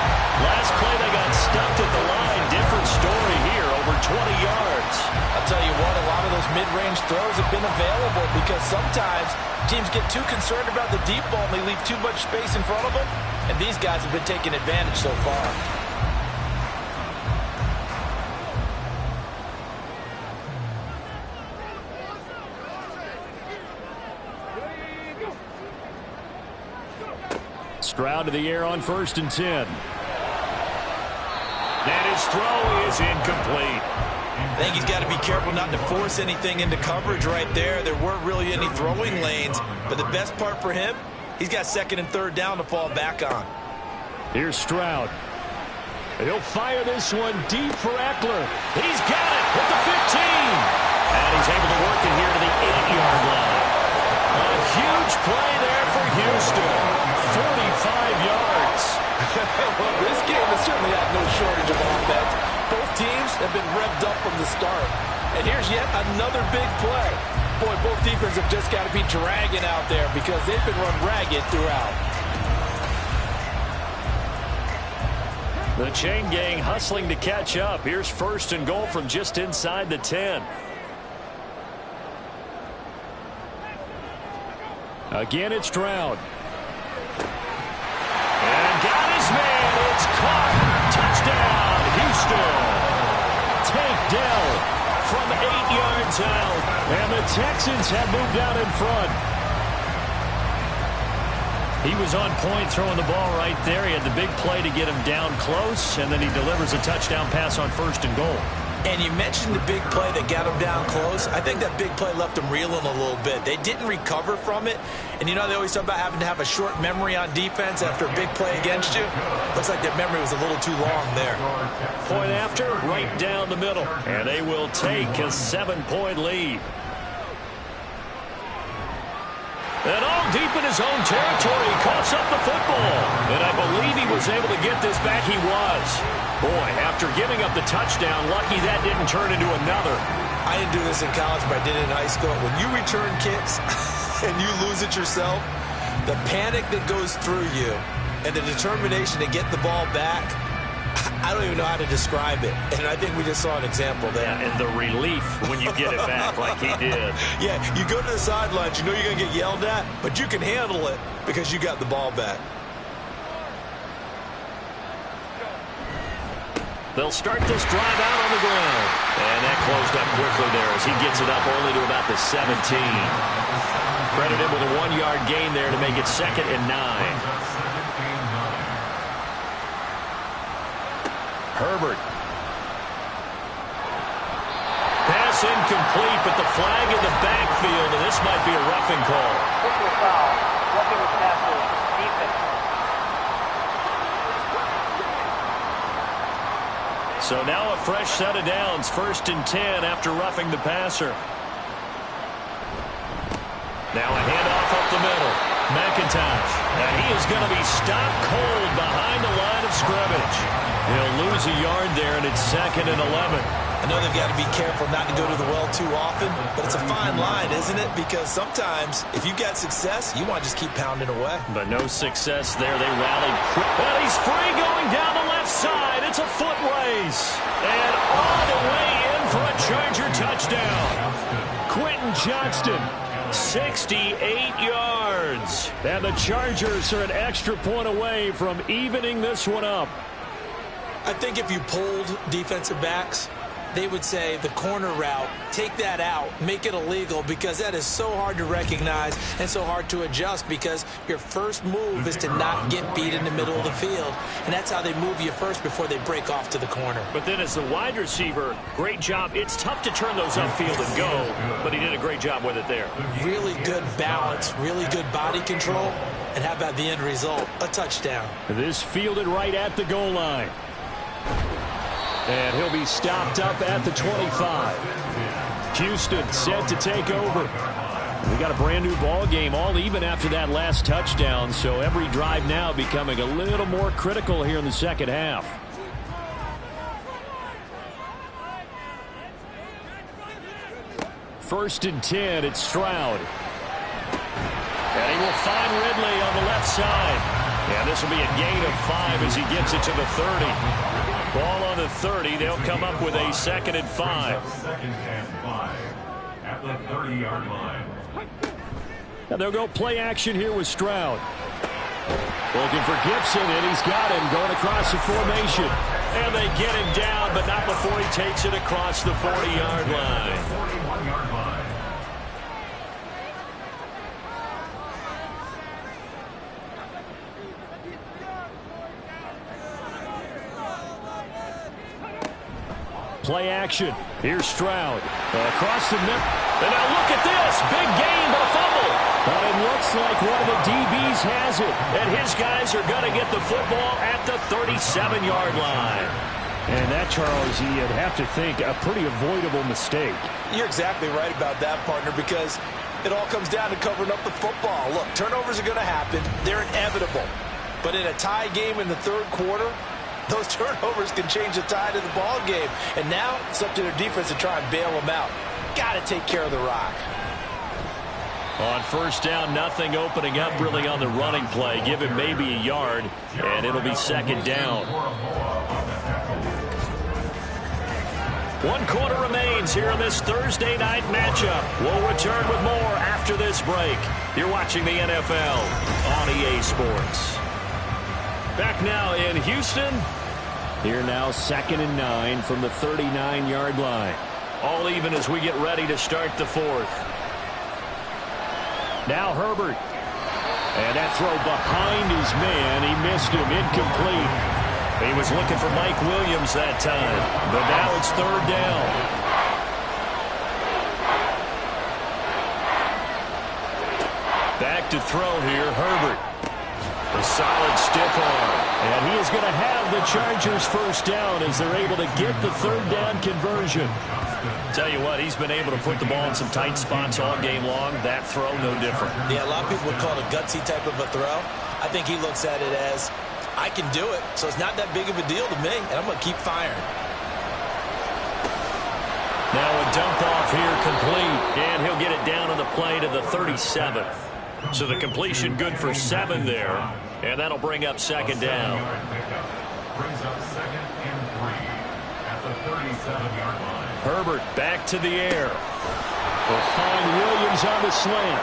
Speaker 2: Last play they got stuffed at the line. Different story here, over 20 yards.
Speaker 3: I'll tell you what, a lot of those mid-range throws have been available because sometimes teams get too concerned about the deep ball and they leave too much space in front of them. And these guys have been taking advantage so far.
Speaker 6: Stroud to the air on 1st and 10.
Speaker 2: And his throw is incomplete.
Speaker 3: I think he's got to be careful not to force anything into coverage right there. There weren't really any throwing lanes, but the best part for him, he's got 2nd and 3rd down to fall back on.
Speaker 6: Here's Stroud. He'll fire this one deep for Eckler.
Speaker 2: He's got it at the 15. And he's able to work it here to the 8-yard line. A huge play there for Houston. 45 yards.
Speaker 3: Well, this game has certainly had no shortage of offense. Both teams have been revved up from the start. And here's yet another big play. Boy, both defenses have just got to be dragging out there because they've been run ragged throughout.
Speaker 2: The chain gang hustling to catch up. Here's 1st and goal from just inside the 10.
Speaker 6: Again, it's Stroud.
Speaker 2: And got his man. It's caught. Touchdown, Houston.
Speaker 6: Tank Dell from 8 yards out. And the Texans have moved out in front.
Speaker 2: He was on point throwing the ball right there. He had the big play to get him down close, and then he delivers a touchdown pass on 1st and goal.
Speaker 3: And you mentioned the big play that got him down close. I think that big play left him reeling a little bit. They didn't recover from it. And you know they always talk about having to have a short memory on defense after a big play against you. Looks like that memory was a little too long there.
Speaker 2: Point after, right down the middle. And they will take a 7-point lead. And all deep in his own territory, he coughs up the football. And I believe he was able to get this back. He was. Boy, after giving up the touchdown, lucky that didn't turn into another.
Speaker 3: I didn't do this in college, but I did it in high school. When you return kicks and you lose it yourself, the panic that goes through you and the determination to get the ball back, I don't even know how to describe it. And I think we just saw an example there.
Speaker 2: Yeah, and the relief when you get it back like he did.
Speaker 3: Yeah, you go to the sidelines, you know you're going to get yelled at, but you can handle it because you got the ball back.
Speaker 2: They'll start this drive out on the ground. And that closed up quickly there as he gets it up only to about the 17. Credit him with a 1-yard gain there to make it 2nd and 9. Herbert. Pass incomplete, but the flag in the backfield, and this might be a roughing call.
Speaker 5: Personal foul. Roughing the passer. Defense.
Speaker 2: So now a fresh set of downs, 1st and 10 after roughing the passer. Now a handoff up the middle. McIntosh. And he is going to be stopped cold behind the line of scrimmage. He'll lose a yard there, and it's 2nd and 11.
Speaker 3: I know they've got to be careful not to go to the well too often, but it's a fine line, isn't it? Because sometimes, if you've got success, you want to just keep pounding away.
Speaker 2: But no success there. They rallied quick. And he's free going down the left side. It's a foot race. And all the way in for a Charger touchdown. Quentin Johnston, 68 yards. And the Chargers are an extra point away from evening this one up.
Speaker 3: I think if you pulled defensive backs, they would say the corner route, take that out, make it illegal, because that is so hard to recognize and so hard to adjust, because your first move is to not get beat in the middle of the field. And that's how they move you first before they break off to the corner.
Speaker 2: But then as the wide receiver, great job. It's tough to turn those upfield and go, but he did a great job with it there.
Speaker 3: Really good balance, really good body control. And how about the end result? A touchdown.
Speaker 6: This fielded right at the goal line. And he'll be stopped up at the 25. Houston set to take over. We got a brand new ball game, all even after that last touchdown, so every drive now becoming a little more critical here in the second half. First and 10, it's Stroud. And he will find Ridley on the left side. And this will be a gain of 5 as he gets it to the 30. Ball on the 30. They'll come up with a 2nd and 5.
Speaker 4: 2nd and 5 at the 30-yard line.
Speaker 6: And they'll go play action here with Stroud. Looking for Gibson, and he's got him going across the formation.
Speaker 2: And they get him down, but not before he takes it across the 40-yard line.
Speaker 4: 41-yard line.
Speaker 6: Play action. Here's Stroud. Across the middle.
Speaker 2: And now look at this. Big gain, but a fumble.
Speaker 6: But it looks like one of the DBs has it.
Speaker 2: And his guys are going to get the football at the 37-yard line.
Speaker 6: And that, Charles, you'd have to think a pretty avoidable mistake.
Speaker 3: You're exactly right about that, partner, because it all comes down to covering up the football. Look, turnovers are going to happen. They're inevitable. But in a tie game in the third quarter, those turnovers can change the tide of the ball game. And now it's up to their defense to try and bail them out. Got to take care of the rock.
Speaker 2: On first down, nothing opening up really on the running play. Give him maybe a yard, and it'll be 2nd down. 1 quarter remains here in this Thursday night matchup. We'll return with more after this break. You're watching the NFL on EA Sports. Back now in Houston.
Speaker 6: Here now 2nd and 9 from the 39-yard line.
Speaker 2: All even as we get ready to start the 4th.
Speaker 6: Now Herbert. And that throw behind his man. He missed him. Incomplete.
Speaker 2: He was looking for Mike Williams that time. But now it's 3rd down. Back to throw here, Herbert. A solid stiff arm.
Speaker 6: And he is going to have the Chargers first down as they're able to get the 3rd down conversion.
Speaker 2: Tell you what, he's been able to put the ball in some tight spots all game long. That throw, no different.
Speaker 3: Yeah, a lot of people would call it a gutsy type of a throw. I think he looks at it as, I can do it, so it's not that big of a deal to me, and I'm going to keep firing.
Speaker 2: Now a dump off here complete, and he'll get it down on the play to the 37th. So the completion good for 7 there, and that'll bring up 2nd down.
Speaker 4: Brings up 2nd and 3 at the 37-yard line.
Speaker 2: Herbert back to the air.
Speaker 6: Will find Williams on the slant.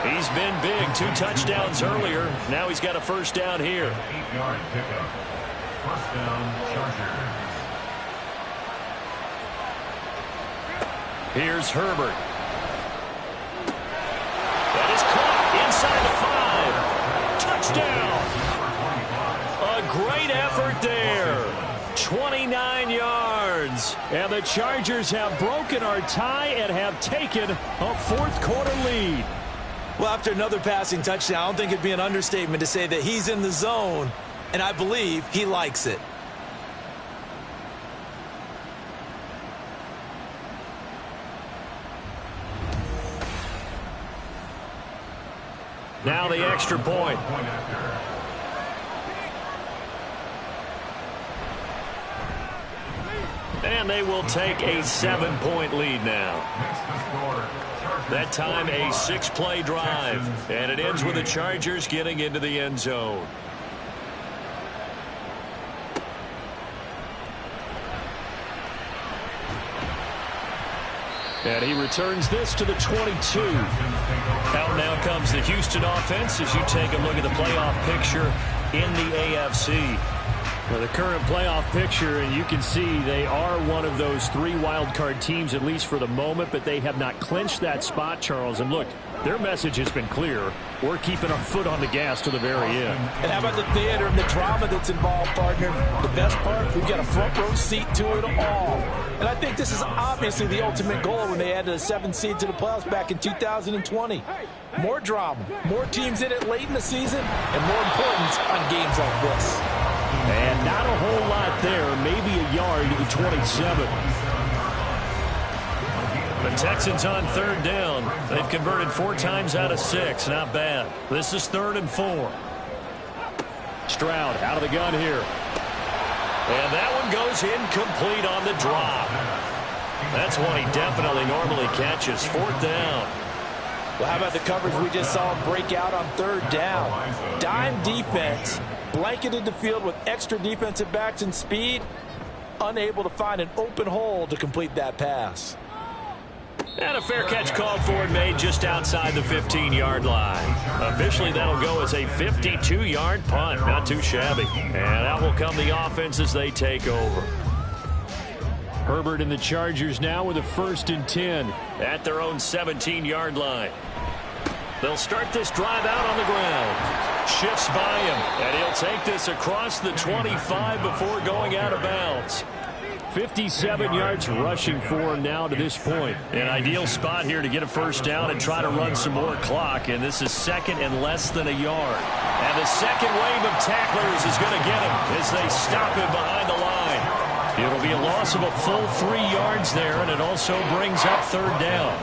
Speaker 2: He's been big. 2 touchdowns earlier. Now he's got a first down here.
Speaker 4: 8-yard pickup. First down, Chargers.
Speaker 2: Here's Herbert. That is caught inside the 5. Touchdown. A great effort there. 29 yards.
Speaker 6: And the Chargers have broken our tie and have taken a fourth-quarter lead.
Speaker 3: Well, after another passing touchdown, I don't think it'd be an understatement to say that he's in the zone, and I believe he likes it.
Speaker 2: Now the extra point. And they will take a 7-point lead now. That time a 6-play drive. And it ends with the Chargers getting into the end zone.
Speaker 6: And he returns this to the 22.
Speaker 2: Out now comes the Houston offense as you take a look at the playoff picture in the AFC.
Speaker 6: Well, the current playoff picture, and you can see they are one of those 3 wildcard teams, at least for the moment, but they have not clinched that spot, Charles. And look, their message has been clear. We're keeping our foot on the gas to the very end.
Speaker 3: And how about the theater and the drama that's involved, partner? The best part, we've got a front row seat to it all. And I think this is obviously the ultimate goal when they added a 7th seed to the playoffs back in 2020. More drama, more teams in it late in the season, and more importance on games like this.
Speaker 6: And not a whole lot there, maybe a yard to the 27.
Speaker 2: The Texans on 3rd down. They've converted 4 times out of 6. Not bad. This is 3rd and 4.
Speaker 6: Stroud out of the gun here.
Speaker 2: And that one goes incomplete on the drop. That's one he definitely normally catches. 4th down.
Speaker 3: Well, how about the coverage we just saw break out on 3rd down? Dime defense, blanketed the field with extra defensive backs and speed, unable to find an open hole to complete that pass.
Speaker 2: And a fair catch called for and made just outside the 15-yard line. Officially, that'll go as a 52-yard punt. Not too shabby. And out will come the offense as they take over.
Speaker 6: Herbert and the Chargers now with a 1st and 10.
Speaker 2: At their own 17-yard line. They'll start this drive out on the ground. Shifts by him, and he'll take this across the 25 before going out of bounds.
Speaker 6: 57 yards rushing for him now to this point.
Speaker 2: An ideal spot here to get a 1st down and try to run some more clock, and this is 2nd and less than a yard. And the second wave of tacklers is going to get him as they stop him behind the line. It'll be a loss of a full 3 yards there, and it also brings up 3rd down.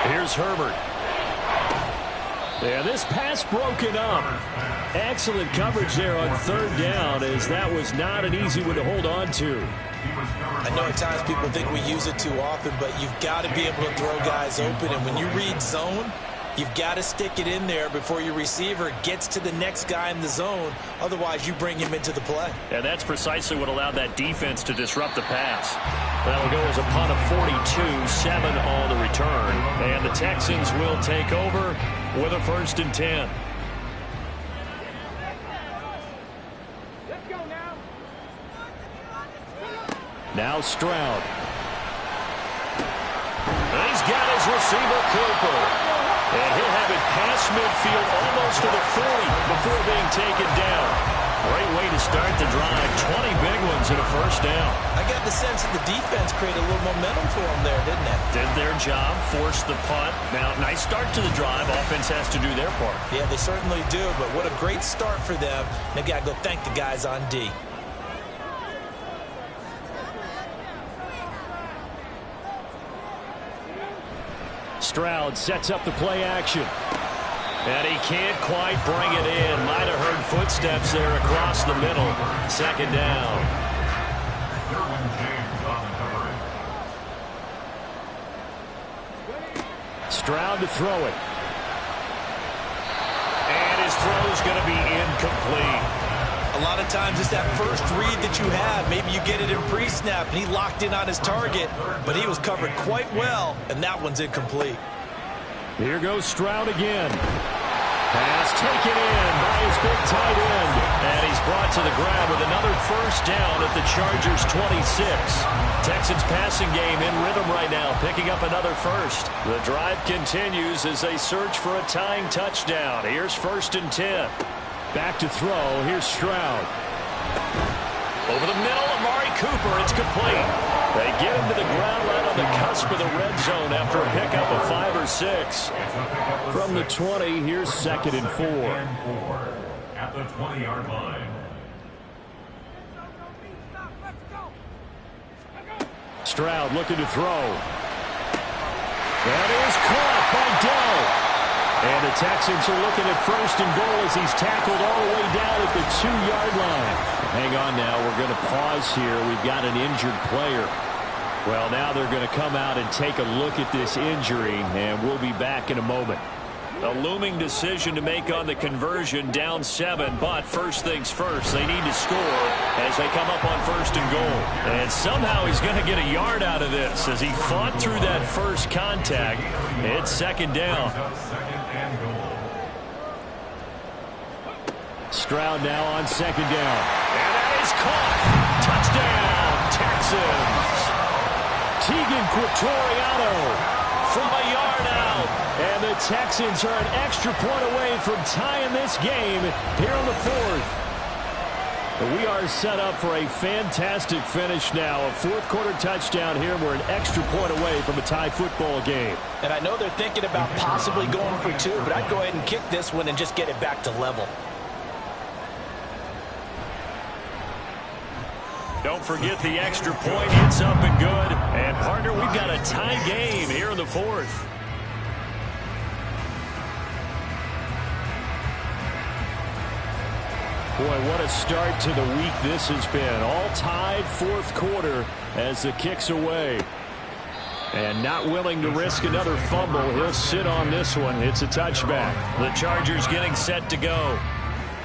Speaker 2: Here's Herbert.
Speaker 6: Yeah, this pass broken up. Excellent coverage there on 3rd down, as that was not an easy one to hold on to.
Speaker 3: I know at times people think we use it too often, but you've got to be able to throw guys open. And when you read zone, you've got to stick it in there before your receiver gets to the next guy in the zone. Otherwise, you bring him into the play.
Speaker 2: And that's precisely what allowed that defense to disrupt the pass. That'll go as a punt of 42, 7 on the return. And the Texans will take over with a 1st and 10.
Speaker 5: Let's go now.
Speaker 6: Now Stroud.
Speaker 2: He's got his receiver, Cooper. And he'll have it past midfield almost to the 40 before being taken down. Great way to start the drive. 20 big ones and a 1st down.
Speaker 3: I got the sense that the defense created a little momentum for them there, didn't it?
Speaker 2: Did their job, forced the punt. Now, nice start to the drive. Offense has to do their part.
Speaker 3: Yeah, they certainly do, but what a great start for them. They've got to go thank the guys on D.
Speaker 6: Stroud sets up the play action.
Speaker 2: And he can't quite bring it in. Might have heard footsteps there across the middle. 2nd down.
Speaker 6: Stroud to throw it.
Speaker 2: And his throw's going to be incomplete.
Speaker 3: A lot of times it's that first read that you have. Maybe you get it in pre-snap, and he locked in on his target, but he was covered quite well, and that one's incomplete.
Speaker 6: Here goes Stroud again. Pass taken in by his big tight end.
Speaker 2: And he's brought to the ground with another first down at the Chargers' 26. Texans passing game in rhythm right now, picking up another first. The drive continues as they search for a tying touchdown. Here's 1st and 10.
Speaker 6: Back to throw. Here's Stroud.
Speaker 2: Over the middle, Amari Cooper. It's complete. They get him to the ground right on the cusp of the red zone after a pickup of 5 or 6.
Speaker 6: From the 20, here's 2nd and 4.
Speaker 4: At the 20-yard line.
Speaker 6: Stroud looking to throw. That is caught by Dell. And the Texans are looking at 1st and goal as he's tackled all the way down at the 2-yard line. Hang on now. We're going to pause here. We've got an injured player. Well, now they're going to come out and take a look at this injury, and we'll be back in a moment.
Speaker 2: A looming decision to make on the conversion, down 7, but first things first, they need to score as they come up on 1st and goal. And somehow he's going to get a yard out of this as he fought through that first contact. It's 2nd down.
Speaker 6: Stroud now on 2nd down.
Speaker 2: And that is caught. Touchdown, Texans.
Speaker 6: Tegan Quattoriano from a yard out. And the Texans are an extra point away from tying this game here in the 4th. We are set up for a fantastic finish now. A 4th quarter touchdown here. We're an extra point away from a tie football game.
Speaker 3: And I know they're thinking about possibly going for 2, but I'd go ahead and kick this one and just get it back to level.
Speaker 2: Don't forget the extra point. It's up and good. And, partner, we've got a tie game here in the 4th.
Speaker 6: Boy, what a start to the week this has been. All tied 4th quarter as the kick's away. And not willing to risk another fumble. He'll sit on this one. It's a touchback.
Speaker 2: The Chargers getting set to go.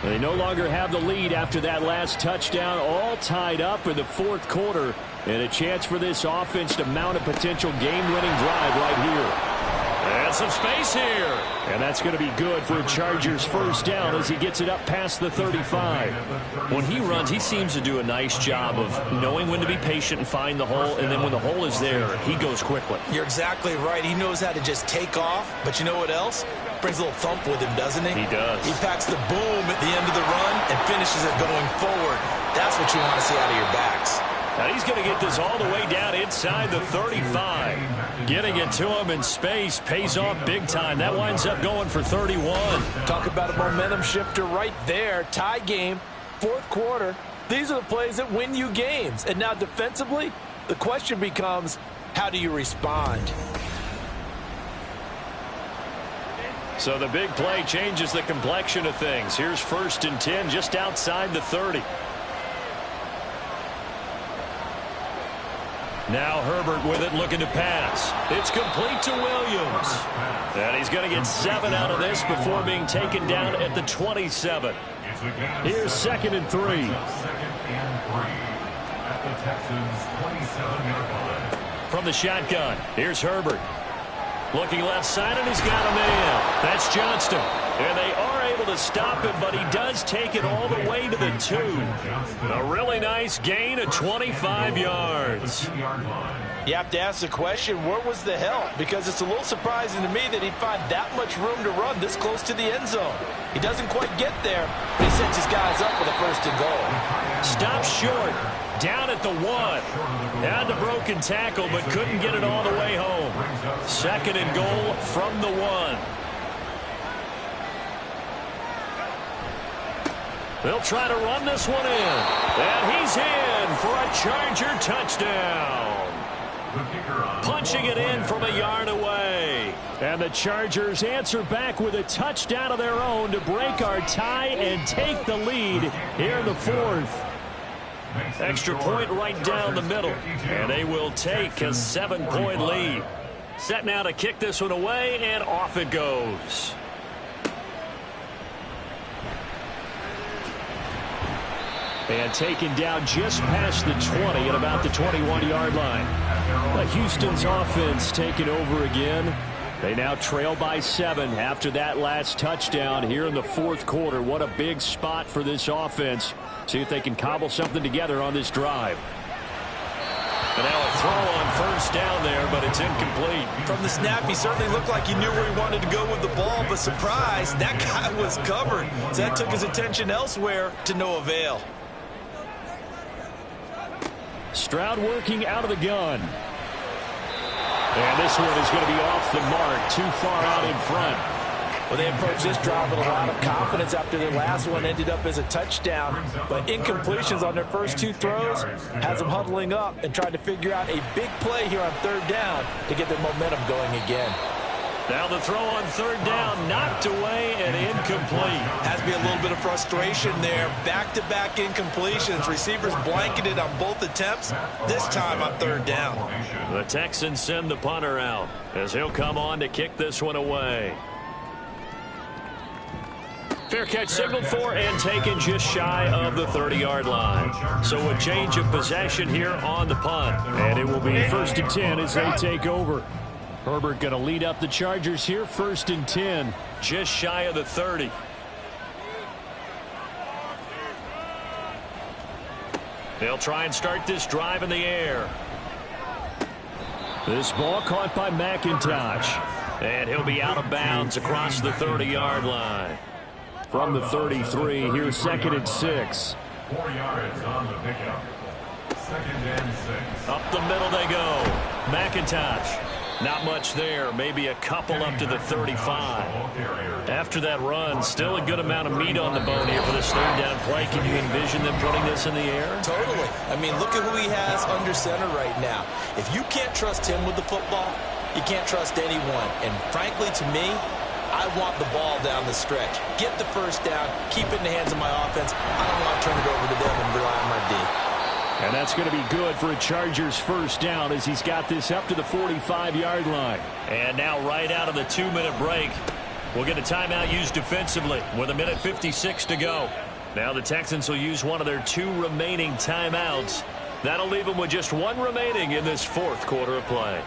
Speaker 6: They no longer have the lead after that last touchdown. All tied up in the 4th quarter. And a chance for this offense to mount a potential game-winning drive right here.
Speaker 2: And some space here.
Speaker 6: And that's going to be good for a Chargers first down as he gets it up past the 35.
Speaker 2: When he runs, he seems to do a nice job of knowing when to be patient and find the hole, and then when the hole is there, he goes quickly.
Speaker 3: You're exactly right. He knows how to just take off, but you know what else? Brings a little thump with him, doesn't he?
Speaker 2: He does.
Speaker 3: He packs the boom at the end of the run and finishes it going forward. That's what you want to see out of your backs.
Speaker 2: Now he's going to get this all the way down inside the 35. Getting it to him in space pays off big time. That winds up going for 31.
Speaker 3: Talk about a momentum shifter right there. Tie game, 4th quarter. These are the plays that win you games. And now defensively, the question becomes, how do you respond?
Speaker 2: So the big play changes the complexion of things. Here's 1st and 10 just outside the 30. Now Herbert with it, looking to pass. It's complete to Williams. And he's going to get 7 out of this before being taken down at the 27.
Speaker 6: Here's 2nd and 3.
Speaker 4: At the Texans' 27-yard line.
Speaker 2: From the shotgun, here's Herbert. Looking left side, and he's got a man. That's Johnston. And they are able to stop him, but he does take it all the way to the 2. A really nice gain of 25 yards.
Speaker 3: You have to ask the question, where was the help? Because it's a little surprising to me that he'd find that much room to run this close to the end zone. He doesn't quite get there, but he sets his guys up with a 1st and goal.
Speaker 2: Stop short. Down at the 1. Had the broken tackle, but couldn't get it all the way home. 2nd and goal from the 1. They'll try to run this one in. And he's in for a Charger touchdown. Punching it in from a yard away.
Speaker 6: And the Chargers answer back with a touchdown of their own to break our tie and take the lead here in the 4th.
Speaker 2: Extra point right down the middle. And they will take a 7-point lead. Set now to kick this one away, and off it goes.
Speaker 6: And taken down just past the 20 at about the 21-yard line. Houston's offense taking over again. They now trail by 7 after that last touchdown here in the fourth quarter. What a big spot for this offense. See if they can cobble something together on this drive.
Speaker 2: And now a throw on first down there, but it's incomplete.
Speaker 3: From the snap, he certainly looked like he knew where he wanted to go with the ball, but surprise, that guy was covered. So that took his attention elsewhere to no avail.
Speaker 6: Stroud working out of the gun. And this one is going to be off the mark, too far out in front.
Speaker 3: Well, they approached this drive with a lot of confidence after their last one ended up as a touchdown. But incompletions on their first 2 throws has them huddling up and trying to figure out a big play here on third down to get their momentum going again.
Speaker 2: Now the throw on third down, knocked away and incomplete.
Speaker 3: Has to be a little bit of frustration there. Back-to-back incompletions. Receivers blanketed on both attempts, this time on third down.
Speaker 2: The Texans send the punter out as he'll come on to kick this one away. Fair catch signaled for and taken just shy of the 30-yard line. So a change of possession here on the punt.
Speaker 6: And it will be 1st and 10 as they take over. Herbert going to lead up the Chargers here, 1st and 10.
Speaker 2: Just shy of the 30. They'll try and start this drive in the air.
Speaker 6: This ball caught by McIntosh.
Speaker 2: And he'll be out of bounds across the 30-yard line.
Speaker 6: From the 33, here's 2nd and 6.
Speaker 4: 4 yards on the pickup. 2nd and 6.
Speaker 2: Up the middle they go. McIntosh. Not much there. Maybe a couple up to the 35. After that run, still a good amount of meat on the bone here for this third down play. Can you envision them putting this in the air?
Speaker 3: Totally. I mean, look at who he has under center right now. If you can't trust him with the football, you can't trust anyone. And frankly, to me, I want the ball down the stretch. Get the first down. Keep it in the hands of my offense. I don't want to turn it over to them and rely on my D.
Speaker 6: And that's going to be good for a Chargers first down as he's got this up to the 45-yard line.
Speaker 2: And now right out of the 2-minute break, we'll get a timeout used defensively with 1:56 to go. Now the Texans will use one of their 2 remaining timeouts. That'll leave them with just 1 remaining in this fourth quarter of play.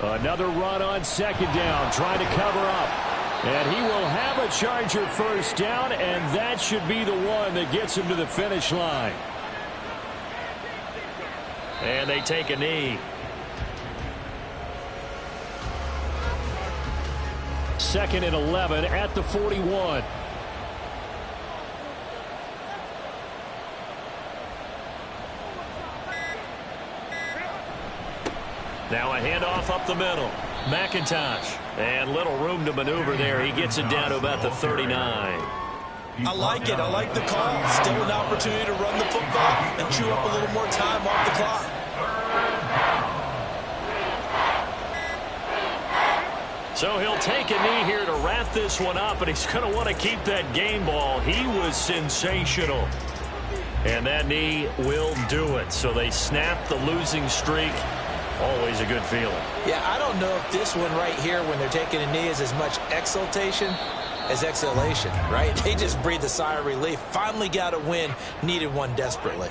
Speaker 6: Another run on 2nd down, trying to cover up. And he will have a Charger first down, and that should be the one that gets him to the finish line.
Speaker 2: And they take a knee.
Speaker 6: 2nd and 11 at the 41.
Speaker 2: Now a handoff up the middle. McIntosh. And little room to maneuver there. He gets it down to about the 39.
Speaker 3: I like it. I like the call. Still an opportunity to run the football and chew up a little more time off the clock.
Speaker 2: So he'll take a knee here to wrap this one up, and he's going to want to keep that game ball. He was sensational. And that knee will do it. So they snap the losing streak. Always a good feeling.
Speaker 3: Yeah, I don't know if this one right here, when they're taking a knee, is as much exultation as exhalation, right? They just breathe a sigh of relief. Finally got a win. Needed one desperately.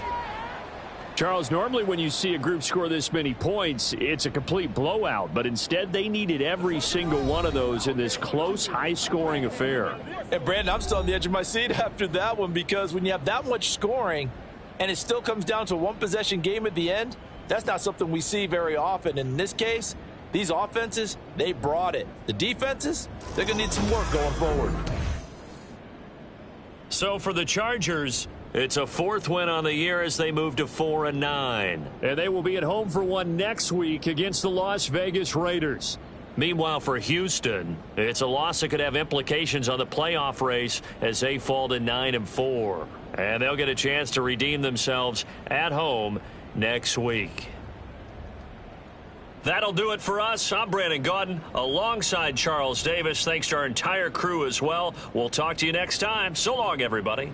Speaker 6: Charles, normally when you see a group score this many points, it's a complete blowout. But instead, they needed every single one of those in this close, high-scoring affair.
Speaker 3: And, Brandon, I'm still on the edge of my seat after that one, because when you have that much scoring and it still comes down to a one-possession game at the end, that's not something we see very often. In this case, these offenses, they brought it. The defenses, they're going to need some work going forward.
Speaker 2: So for the Chargers, it's a 4th win on the year as they move to 4-9.
Speaker 6: And they will be at home for one next week against the Las Vegas Raiders.
Speaker 2: Meanwhile, for Houston, it's a loss that could have implications on the playoff race as they fall to 9-4. And they'll get a chance to redeem themselves at home next week. That'll do it for us. I'm Brandon Gaudin alongside Charles Davis. Thanks to our entire crew as well. We'll talk to you next time. So long, everybody.